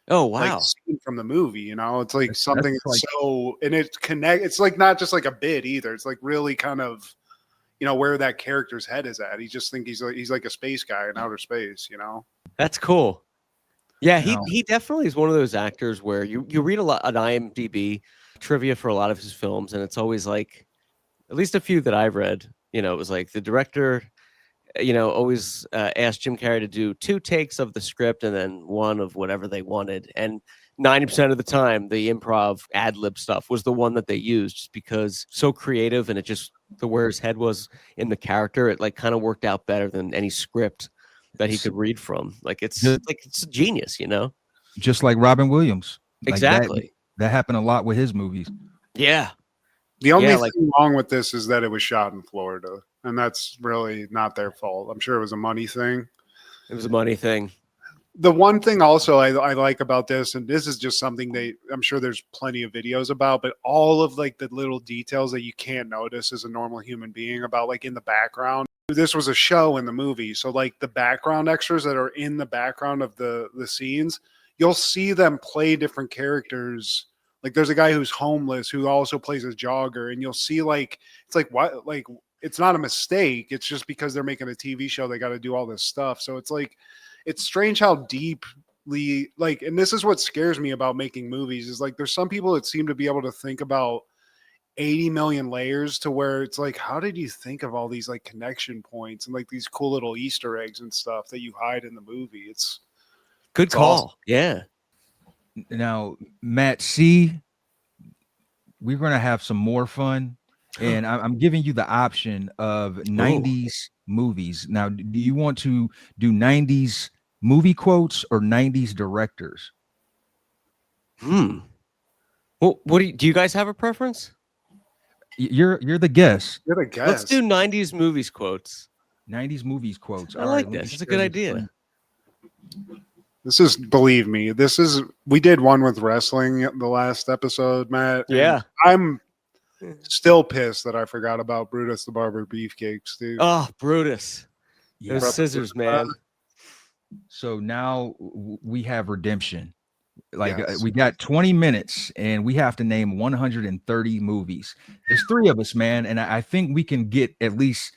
Oh wow! Like scene from the movie, you know, it's like something like, so, and it it's like not just like a bit either. It's like really kind of, you know, where that character's head is at. He just think he's like a space guy in outer space, you know. That's cool. Yeah, he definitely is one of those actors where you read a lot on IMDb trivia for a lot of his films, and it's always like, at least a few that I've read, you know, it was like the director, you know, always asked Jim Carrey to do 2 takes of the script and then 1 of whatever they wanted. And 90% of the time, the improv ad-lib stuff was the one that they used just because so creative and it just, where his head was in the character, it like kind of worked out better than any script that he could read from. Like it's a genius, you know? Just like Robin Williams. Exactly. That happened a lot with his movies. Yeah. The only thing wrong with this is that it was shot in Florida. And that's really not their fault. I'm sure it was a money thing. It was a money thing. The one thing also I like about this, and this is just something I'm sure there's plenty of videos about, but all of like the little details that you can't notice as a normal human being about like in the background. This was a show in the movie. So like the background extras that are in the background of the scenes, you'll see them play different characters. Like there's a guy who's homeless who also plays a jogger, and you'll see like, it's like what, like, it's not a mistake. It's just because they're making a TV show, they got to do all this stuff. So it's like, it's strange how deeply like, and this is what scares me about making movies is like, there's some people that seem to be able to think about 80 million layers to where it's like, how did you think of all these like connection points and like these cool little Easter eggs and stuff that you hide in the movie? It's good call. Awesome. Yeah. Now, Matt C, we're going to have some more fun. And I'm giving you the option of 90s movies. Now, do you want to do 90s movie quotes or 90s directors? Well, do you guys have a preference? You're the guest. You're the guest. Let's do 90s movies quotes. 90s movies quotes. I All like right, let me this. It's a share good this idea. screen. This is, believe me, we did one with wrestling the last episode, Matt. and Yeah. I'm still pissed that I forgot about Brutus the Barber Beefcakes, dude. Oh, Brutus. Yeah. Those scissors, man. So now we have redemption. Like Yes. we got 20 minutes and we have to name 130 movies. There's 3 of us, man, and I think we can get at least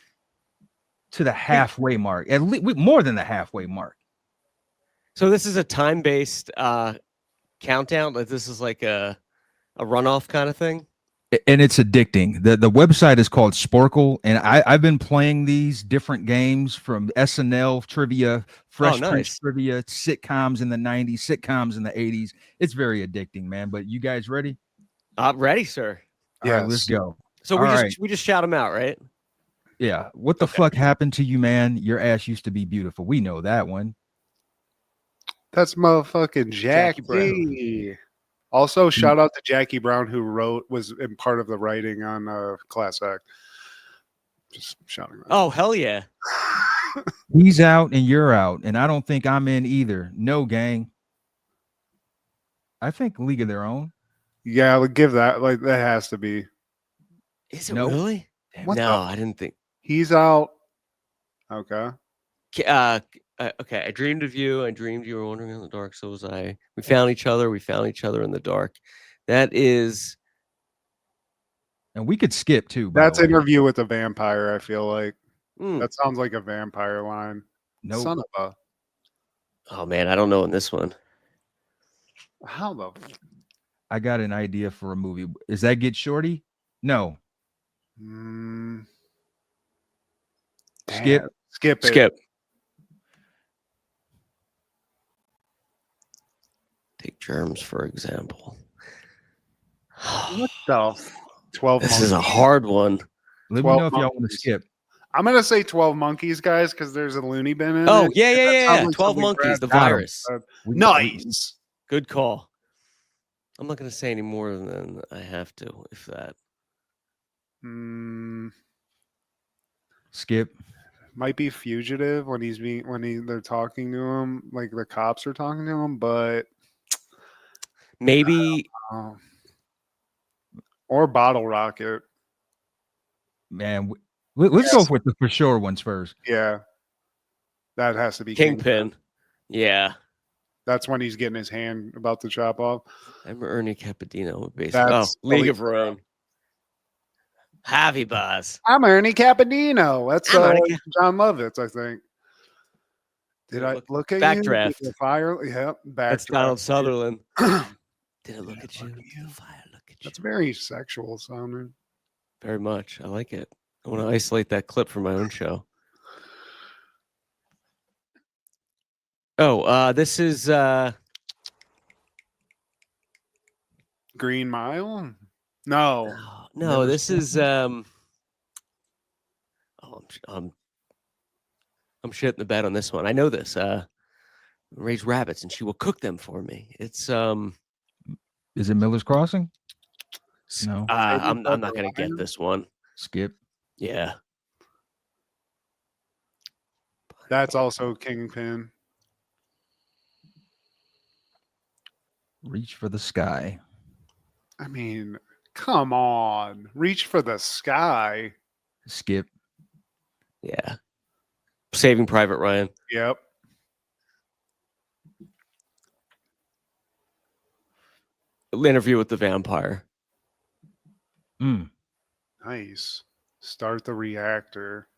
to the halfway mark. At least more than the halfway mark. So this is a time-based countdown. Like this is like a runoff kind of thing. And it's addicting. The website is called Sporkle, and I've been playing these different games from SNL trivia, Fresh Prince nice. trivia, sitcoms in the 90s, sitcoms in the 80s. It's very addicting, man. But you guys ready? I'm ready, sir. All right, let's Yes. go. So All right. we just shout them out, right? Yeah. What the Okay. fuck happened to you, man? Your ass used to be beautiful. We know that one. That's motherfucking Jackie Jackie. Brown. Also, shout out to Jackie Brown, who was in part of the writing on Class Act. Just shouting that. Oh, hell yeah. He's out and you're out, and I don't think I'm in either. No, gang. I think League of Their Own. Yeah, I'll give that. Like, that has to be. Is it Nope. really? What no, the- I didn't think. He's out. Okay. Okay, I dreamed of you. I dreamed you were wandering in the dark. So was I. We found each other. We found each other in the dark. That is. And we could skip too. by That's the way. Interview with the Vampire, I feel like. Hmm. That sounds like a vampire line. Nope. Son of Oh man, I don't know in this one. a. How the. I got an idea for a movie. Is that Get Shorty? No. Skip. Damn. Skip it. Skip. Take germs for example. What the? 12 This is a Monkeys. hard one. Let me 12 know if y'all want to monkeys. skip. I'm going to say 12 Monkeys, guys, because there's a loony bin in Oh it. yeah, That yeah, yeah. sounds yeah. like 12 something monkeys. Brad The Pitt virus. said. We- Nice. Good call. I'm not gonna say any more than I have to. If that. Skip. Might be Fugitive when they're talking to him, like the cops are talking to him, but Maybe or Bottle Rocket. Man, let's go with the for sure ones first. Yeah, that has to be Kingpin. Yeah. That's when he's getting his hand about to chop off. I'm Ernie Capadino. Basically. That's League of Our Own. Javi Baz. I'm Ernie Capadino. That's I'm Ernie John Lovitz, I think. Did I look at you? Backdraft. Did the fire? Yep. That's Donald Sutherland. Did I look at you? Fuck you. Did the fire look at you? That's very sexual sounding. Very much. I like it. I want to isolate that clip for my own show. Oh, this is Green Mile? No. no, this is I'm shitting the bed on this one. I know this. Raise rabbits and she will cook them for me. It's Is it Miller's Crossing? No. I'm not gonna get this one. Skip. Yeah. That's also Kingpin. Reach for the sky. I mean, come on. Reach for the sky. Skip. Yeah. Saving Private Ryan. Yep. Interview with the Vampire. Nice. Start the reactor.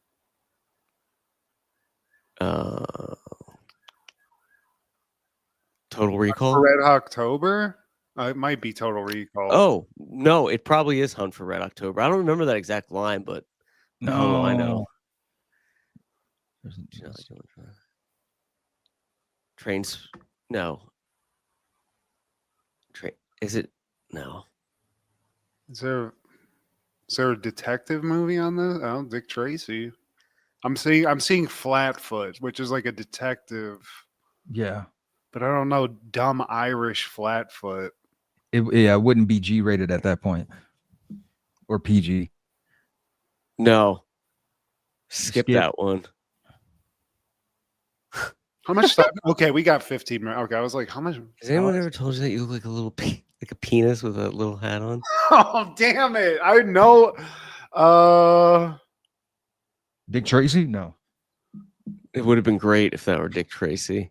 Total Recall. Red October? It might be Total Recall. Oh no, it probably is Hunt for Red October. I don't remember that exact line, but No, I know. There's- Trains. No. Train. Is it? No. Is there a detective movie on this? Oh, Dick Tracy. I'm seeing Flatfoot, which is like a detective, Yeah. but I don't know dumb Irish Flatfoot. It wouldn't be G rated at that point or PG. No. Skip Skip. that one. How much time? Okay, we got 15 minutes. Okay, I was like, how much? Has anyone ever told you that you look like a little like a penis with a little hat on? Oh, damn it. I know. Dick Tracy? No. It would have been great if that were Dick Tracy.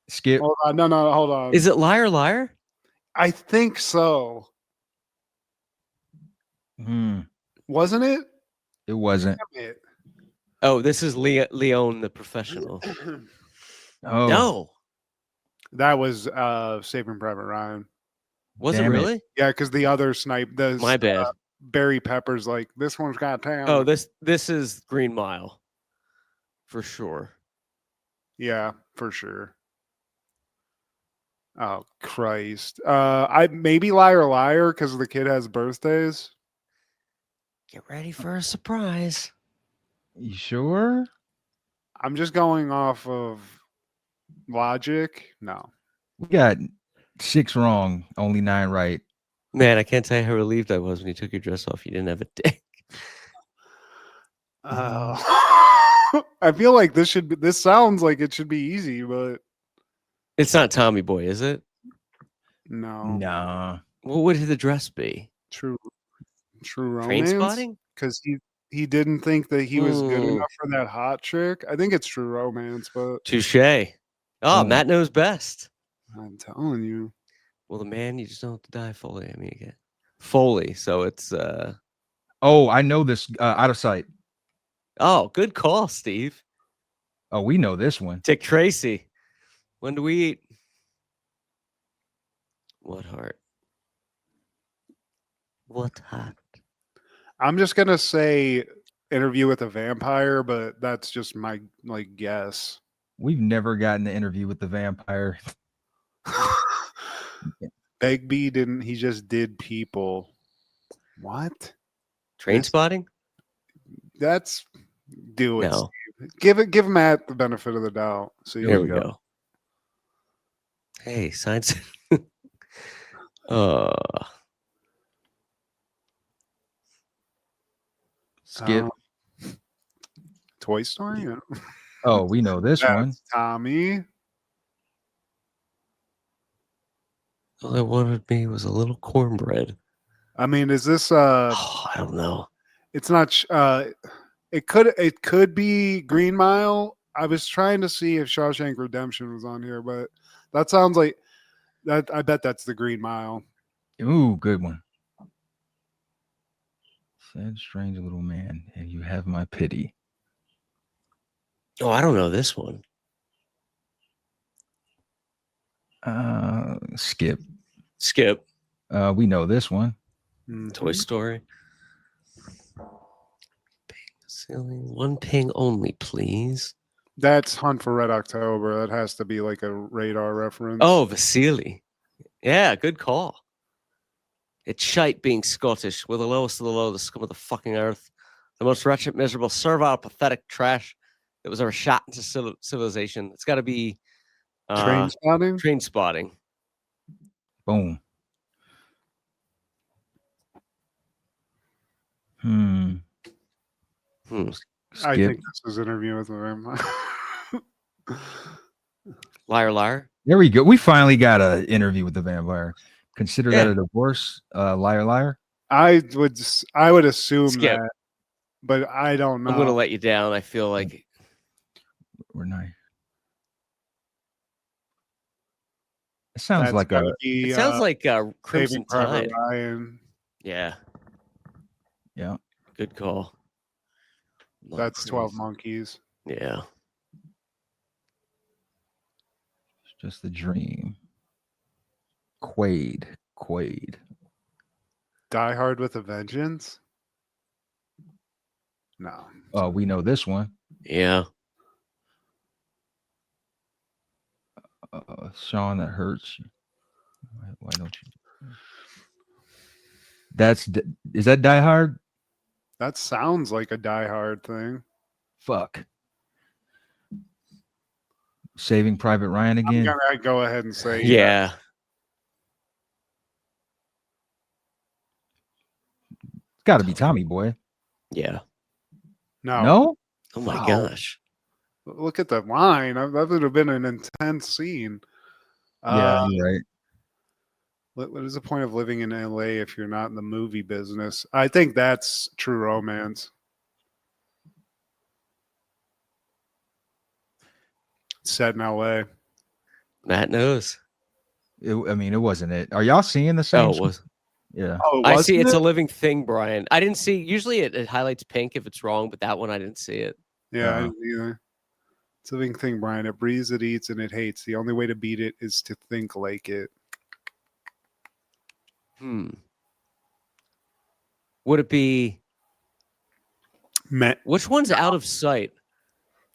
Skip. Hold on. No, hold on. Is it Liar Liar? I think so. Wasn't it? It wasn't. Damn it. Oh, this is Leon the Professional. Oh No. That was Saving Private Ryan. Was it Damn it. really? Yeah, because the other snipe, My bad. Barry Pepper's like, this one's got talent. Oh, this is Green Mile. For sure. Yeah, for sure. Oh Christ. I maybe Liar Liar because the kid has birthdays. Get ready for a surprise. You sure? I'm just going off of logic. No. We got 6 wrong, only 9 right. Man, I can't tell you how relieved I was when you took your dress off. You didn't have a dick. I feel like this sounds like it should be easy, but It's not Tommy Boy, is it? no. Nah. What would the dress be? True romance. Train spotting? Because he didn't think that he was good Hmm. enough for that hot chick. I think it's True Romance, but Touche. Oh, Matt knows best. I'm telling you. Well, the man you just don't have to die Foley. I mean, again, Foley. So it's Oh, I know this. Out of Sight. oh, good call, Steve. Oh, we know this one. Dick Tracy. When do we eat? What heart? What heart? I'm just gonna say Interview with a Vampire, but that's just my guess. We've never gotten the Interview with the Vampire. Begbie didn't. He just did People. What? Train spotting? That's do it. No. Steve. Give Matt the benefit of the doubt. See, There we go. Hey, science. Skip. Toy Story. Oh, we know this one. That's Tommy. All I wanted me was a little cornbread. I mean, is this Oh, I don't know. it's not it could be Green Mile. I was trying to see if Shawshank Redemption was on here, but that sounds like that. I bet that's the Green Mile. Ooh, good one. Sad, strange little man, and you have my pity. Oh, I don't know this one. Skip. Skip. We know this one. Toy Story. Ceiling. One ping only, please. That's Hunt for Red October. That has to be like a radar reference. Oh, Vasily. Yeah, good call. It's shite being Scottish. We're the lowest of the low, the scum of the fucking earth. The most wretched, miserable, servile, pathetic trash that was ever shot into civilization. It's got to be Train Spotting. Train spotting. Boom. I Skip. think this was Interview with a Vampire. Liar, liar. There we go. We finally got an Interview with the Vampire. Consider that a divorce. Liar, liar. I would assume Skip. that, but I don't know. I'm gonna let you down. I feel like We're not. It sounds That's like gotta be, it sounds like Crimson Saving Private Tide. Ryan. Yeah, yeah. good call. Not That's 12 crazy. Monkeys. Yeah. It's just a dream. Quaid. Die Hard with a Vengeance. No. Oh, we know this one. Yeah. Sean, that hurts you. Why don't you? Is that Die Hard? That sounds like a Die Hard thing. Fuck. Saving Private Ryan I'm again. gonna go ahead and say Yeah. It's got to be Tommy Boy. Yeah. No. No? Oh my Wow. gosh. Look at the line. That would have been an intense scene. Yeah, you're right. What is the point of living in LA if you're not in the movie business? I think that's True Romance. Set in LA. Matt knows. I mean, it wasn't it. Are y'all seeing the same? Oh, it was. Yeah. Oh, I see. wasn't It's it? a living thing, Brian. I didn't see. Usually, it highlights pink if it's wrong, but that one I didn't see it. Yeah, I didn't either. It's a living thing, Brian. It breathes, it eats, and it hates. The only way to beat it is to think like it. Would it be? Met. Which one's out of sight?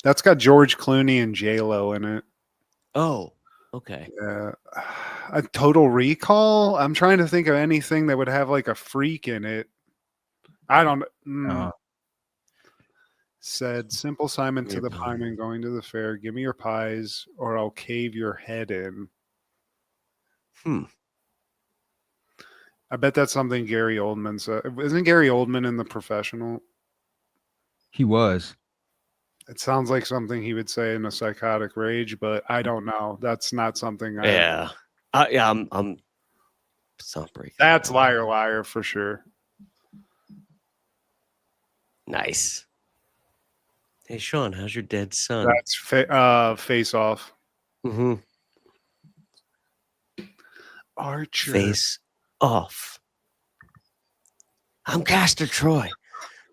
That's got George Clooney and J-Lo in it. Oh, okay. A Total Recall? I'm trying to think of anything that would have like a freak in it. I don't Said Simple Simon to the pieman going to the fair, give me your pies or I'll cave your head in. I bet that's something Gary Oldman said. Isn't Gary Oldman in The Professional? He was. It sounds like something he would say in a psychotic rage, but I don't know. That's not something I Yeah. I'm breaking. That's Liar Liar for sure. Nice. Hey, Sean, how's your dead son? That's Face Off. Mm-hmm. Archer. Face Off. I'm Castor Troy.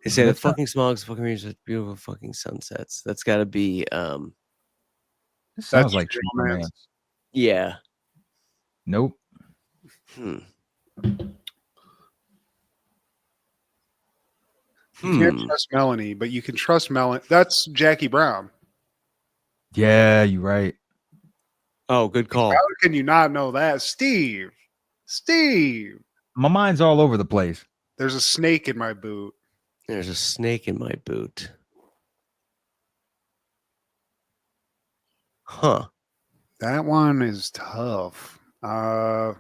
They say the fucking smogs, fucking regions with beautiful fucking sunsets. That's got to be. This sounds like True Romance. Yeah. Nope. You can't trust Melanie, but you can trust Melanie. That's Jackie Brown. Yeah, you're right. Oh, good call. How can you not know that? Steve. My mind's all over the place. There's a snake in my boot. There's a snake in my boot. Huh. That one is tough. I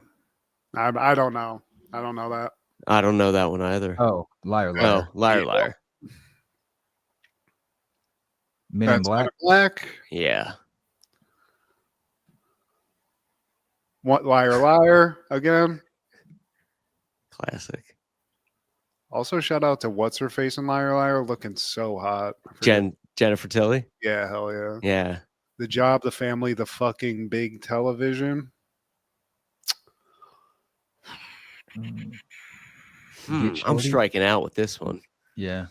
don't know. I don't know that. I don't know that one either. Oh, Liar Liar. Oh, Liar Liar. Men in Black. Men in Black. Yeah. What Liar Liar again? Classic. Also, shout out to what's her face in Liar Liar, looking so hot. Jennifer Tilly. Yeah, hell yeah. Yeah. The Job, The Family, The Fucking Big Television. I'm striking out with this one. Yeah.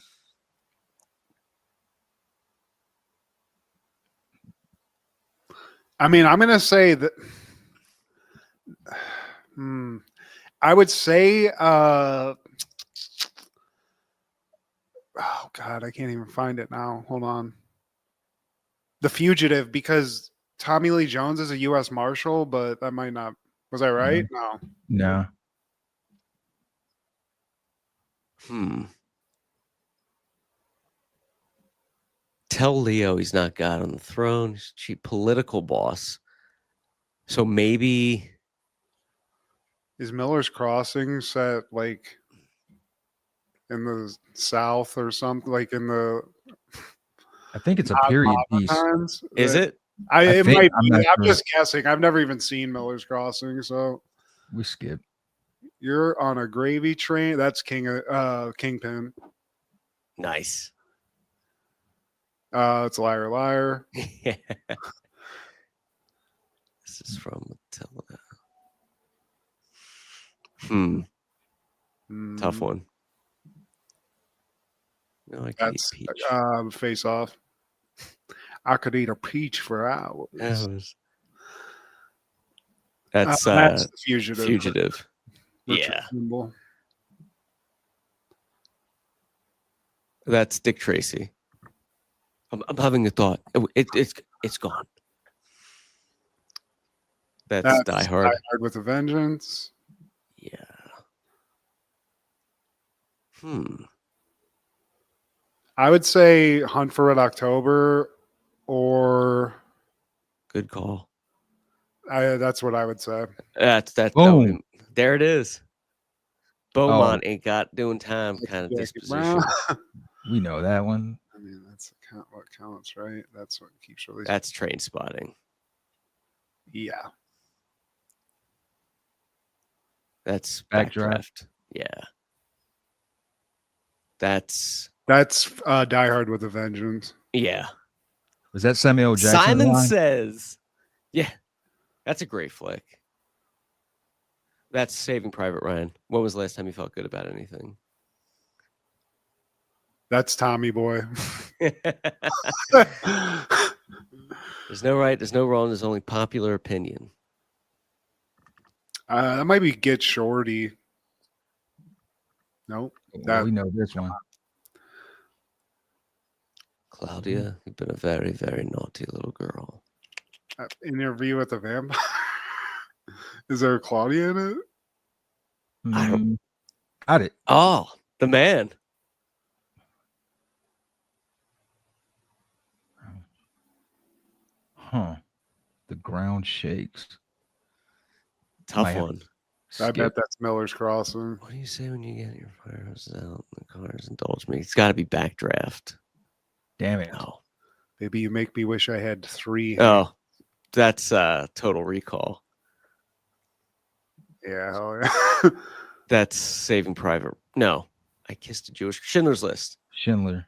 I mean, I'm going to say that. I would say. Oh, God, I can't even find it now. Hold on. The Fugitive, because Tommy Lee Jones is a U.S. Marshal, but that might not. Was I right? No. No. Tell Leo he's not God on the throne. He's a cheap political boss. So maybe Is Miller's Crossing set like in the South or something? Like in the I think it's a period piece. times? Is it? It might be. I'm I'm just guessing. I've never even seen Miller's Crossing, so We skip. you're on a gravy train. That's Kingpin. Nice. It's Liar Liar. Yeah. This is from Tough one. No, I can eat That's peach. Face Off. I could eat a peach for hours. That's The Fugitive. Fugitive. Richard Yeah. Kimball. That's Dick Tracy. I'm having a thought. It's gone. That's Die Hard. Die Hard with a Vengeance. Yeah. I would say Hunt for Red October or Good call. That's what I would say. That's Boom. there it is. Beaumont ain't got doing time That's kind of Jackie disposition. Brown. We know that one. I mean, that's what counts, right? That's what keeps releasing. That's Train Spotting. Yeah. That's Backdraft. Backdraft. Yeah. That's Die Hard with a Vengeance. yeah. Was that Samuel Jackson? Simon Says. Yeah. That's a great flick. That's Saving Private Ryan. When was the last time you felt good about anything? That's Tommy Boy. There's no right, there's no wrong, there's only popular opinion. That might be Get Shorty. Nope. Well, we know this one. Claudia, you've been a very, very naughty little girl. Interview with the Vampire. Is there a Claudia in it? Got it. Oh, the man. Huh. The ground shakes. Tough Might have one. I bet that's Miller's Crossing. What do you say when you get your fire hoses out and the cars indulge me? It's got to be Backdraft. Damn it. No. Maybe you make me wish I had 3. Oh, that's Total Recall. Yeah, hell yeah. That's Saving Private. No, I kissed a Jewish. Schindler's List. Schindler.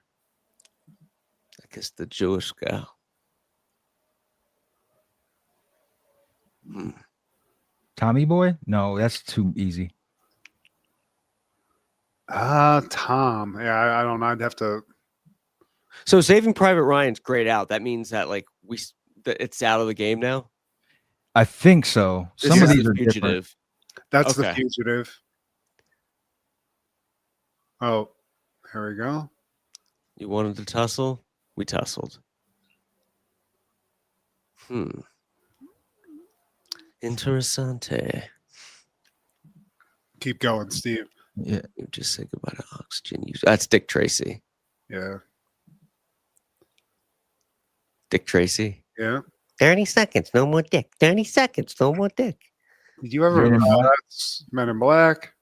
I kissed the Jewish gal. Tommy Boy? No, that's too easy. Tom. Yeah, I don't know. I'd have to. So Saving Private Ryan's grayed out. That means that like it's out of the game now. I think so. This Some of is these The are different. Fugitive. That's The Okay. Fugitive. Oh, here we go. You wanted to tussle? We tussled. Interessante. Keep going, Steve. Yeah. You just say goodbye to oxygen. That's Dick Tracy. Yeah. Dick Tracy. Yeah. 30 seconds, no more dick. 30 seconds, no more dick. Did you ever? Men in Black? That's Men in Black.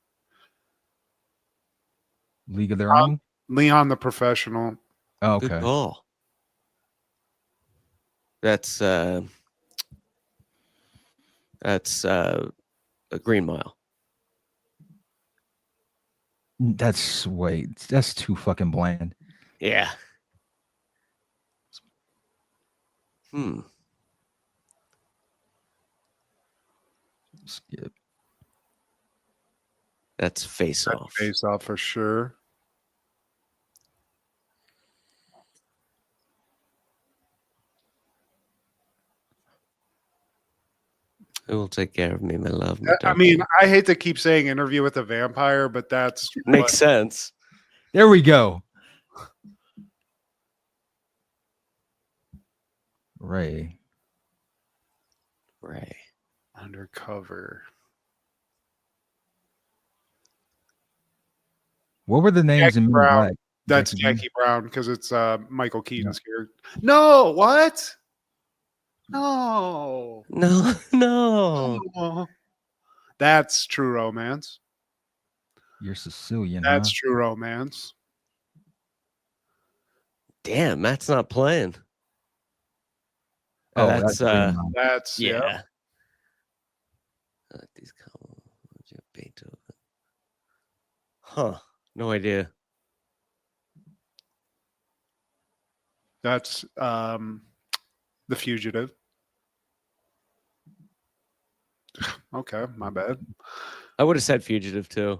League of Their Own? Leon the Professional. Oh, Good okay. call. That's a Green Mile. That's too fucking bland. Yeah. Skip. That's Face Off. Face Off for sure. Who will take care of me, my love? My I mean, I hate to keep saying Interview with the Vampire, but that's makes sense. There we go. Ray. Undercover. What were the names Jackie in Men in Brown. Black? That's Jackie Jackie Brown because it's Michael Keaton's character. No, what? No. No. Oh. That's True Romance. You're Sicilian, That's huh? True Romance. Damn, Matt's not playing. Oh, that's Green Mile. That's yeah. I like these colors. Beethoven. Huh. No idea. That's The Fugitive. Okay, my bad. I would have said Fugitive too.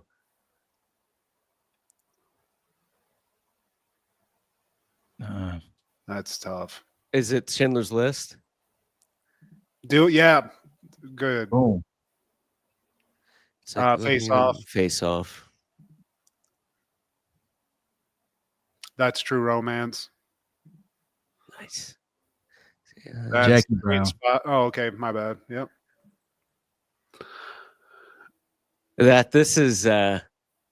That's tough. Is it Schindler's List? Yeah, good. Boom. It's like Face looking at Off. Face Off. That's True Romance. Nice. That's Jackie Green Brown. Spot. Oh, okay, my bad. Yep. This is Men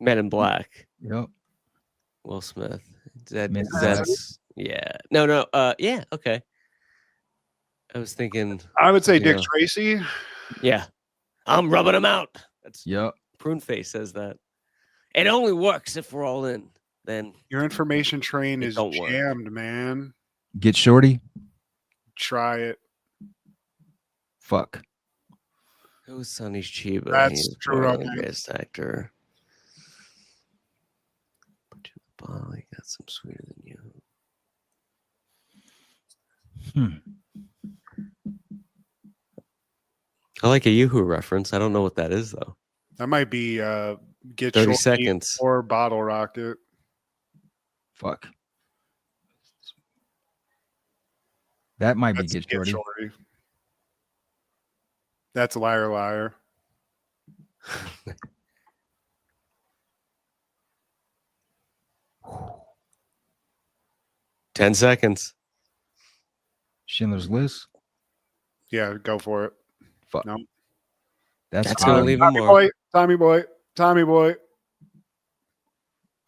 in Black. Yep. Will Smith. Men in That's yeah. No. Yeah. Okay. I was thinking. I would say you Dick know, Tracy. Yeah, I'm rubbing him out. That's Yep. Prune Face says that. It only works if we're all in. Then Your information train It is don't work. jammed, man. Get Shorty. Try it. Fuck. who's Sonny Chiba? That's He's true probably the romance. greatest actor. Put you in the ball. He got some sweeter than you. I like a Yoo-Hoo reference. I don't know what that is though. That might be Get 30 Shorty seconds. or Bottle Rocket. Fuck. That might That's be Get Shorty. That's Liar Liar. Ten seconds. Schindler's List. Yeah, go for it. Fuck. No. That's gonna odd. leave a Tommy mark. Boy. Tommy Boy. Tommy Boy.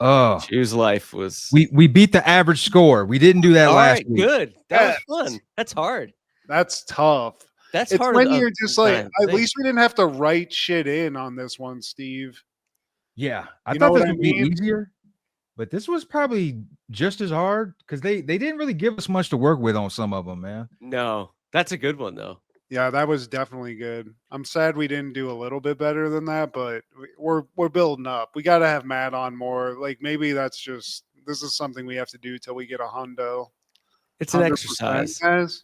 Oh, Choose Life was. we beat the average score. We didn't do that All last right, week. good. That Yes. was fun. That's hard. That's tough. That's It's hard. when of- you're just like, time. at Think. least we didn't have to write shit in on this one, Steve. Yeah, I You know thought what this I would be mean? easier, but this was probably just as hard because they didn't really give us much to work with on some of them, man. No, that's a good one though. Yeah, that was definitely good. I'm sad we didn't do a little bit better than that, but we're building up. We got to have Matt on more. Like maybe this is something we have to do till we get a hundo. It's an 100%, exercise. guys.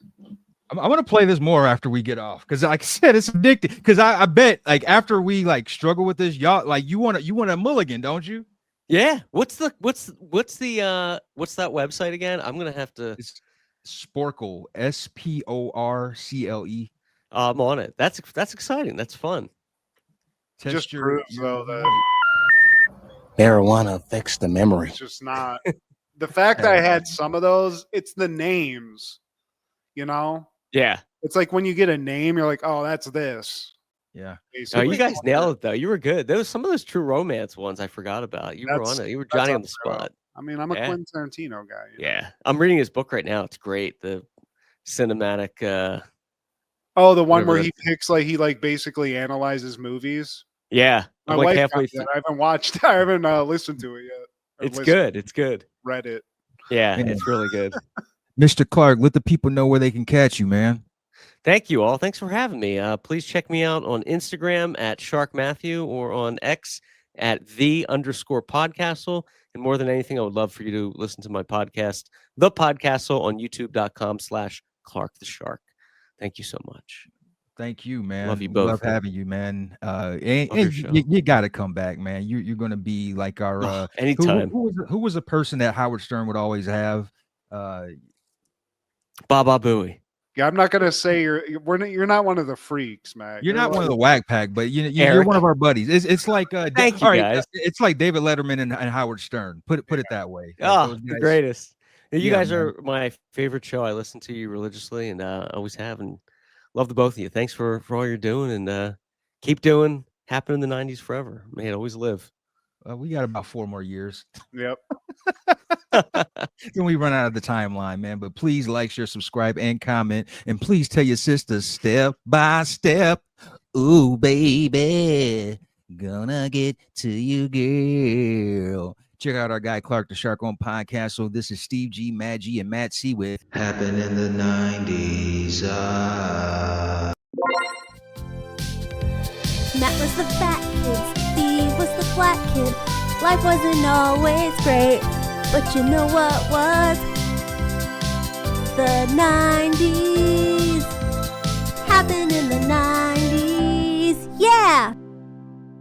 I'm gonna play this more after we get off because, like I said, it's addictive. Because I bet, like after we like struggle with this, y'all like you want a mulligan, don't you? Yeah. What's that website again? I'm gonna have to. It's Sporcle, Sporcle. I'm on it. That's exciting. That's fun. Just proves though that Marijuana affects the memory. it's just not. The fact that I had some of those, it's the names. You know, Yeah. it's like when you get a name, you're like, oh, that's this. Yeah. Oh, Basically. you guys nailed it though. You were good. There was some of those True Romance ones I forgot about. You were That's- on it. You were that's Johnny up on the there. spot. I mean, I'm a Yeah. Quentin Tarantino guy. you know? Yeah. I'm reading his book right now. It's great. The cinematic. Oh, the one where Whatever he picks he basically analyzes movies. Yeah. My I'm like wife halfway got through. that. I haven't watched. I haven't listened to it yet. Or It's listened- good. It's good. Read it. Yeah. Yeah. It's really good. Mr. Clark, let the people know where they can catch you, man. Thank you all. Thanks for having me. Please check me out on Instagram at Shark Matthew or on X at _Podcastle. And more than anything, I would love for you to listen to my podcast, The Podcastle, on youtube.com/Clark the Shark. Thank you so much. Thank you, man. Love you We both, love man. having you, man. And Love your show. you got to come back, man. You're gonna be like our who, Anytime. who was a person that Howard Stern would always have. Baba Booey. Yeah, I'm not gonna say you're not one of the freaks, Matt. You're not one of the whack pack, but you're Eric. one of our buddies. It's like Thank you, guys. It's like David Letterman and Howard Stern. Put it that way. Like Oh, those the guys- greatest. You Yeah, guys man. are my favorite show. I listen to you religiously and always have, and love the both of you. Thanks for all you're doing, and keep doing. Happen in the 90s forever. May it always live. We got about 4 more years. Yep. Then we run out of the timeline, man. But please like, share, subscribe, and comment. And please tell your sisters step by step. Ooh, baby, gonna get to you, girl. Check out our guy Clark the Shark on Podcastle. This is Steve G, Matt G, and Matt C with Happened in the 90s. Matt was the fat kid, Steve was the black kid. Life wasn't always great, but you know what was? The 90s. Happened in the 90s. Yeah!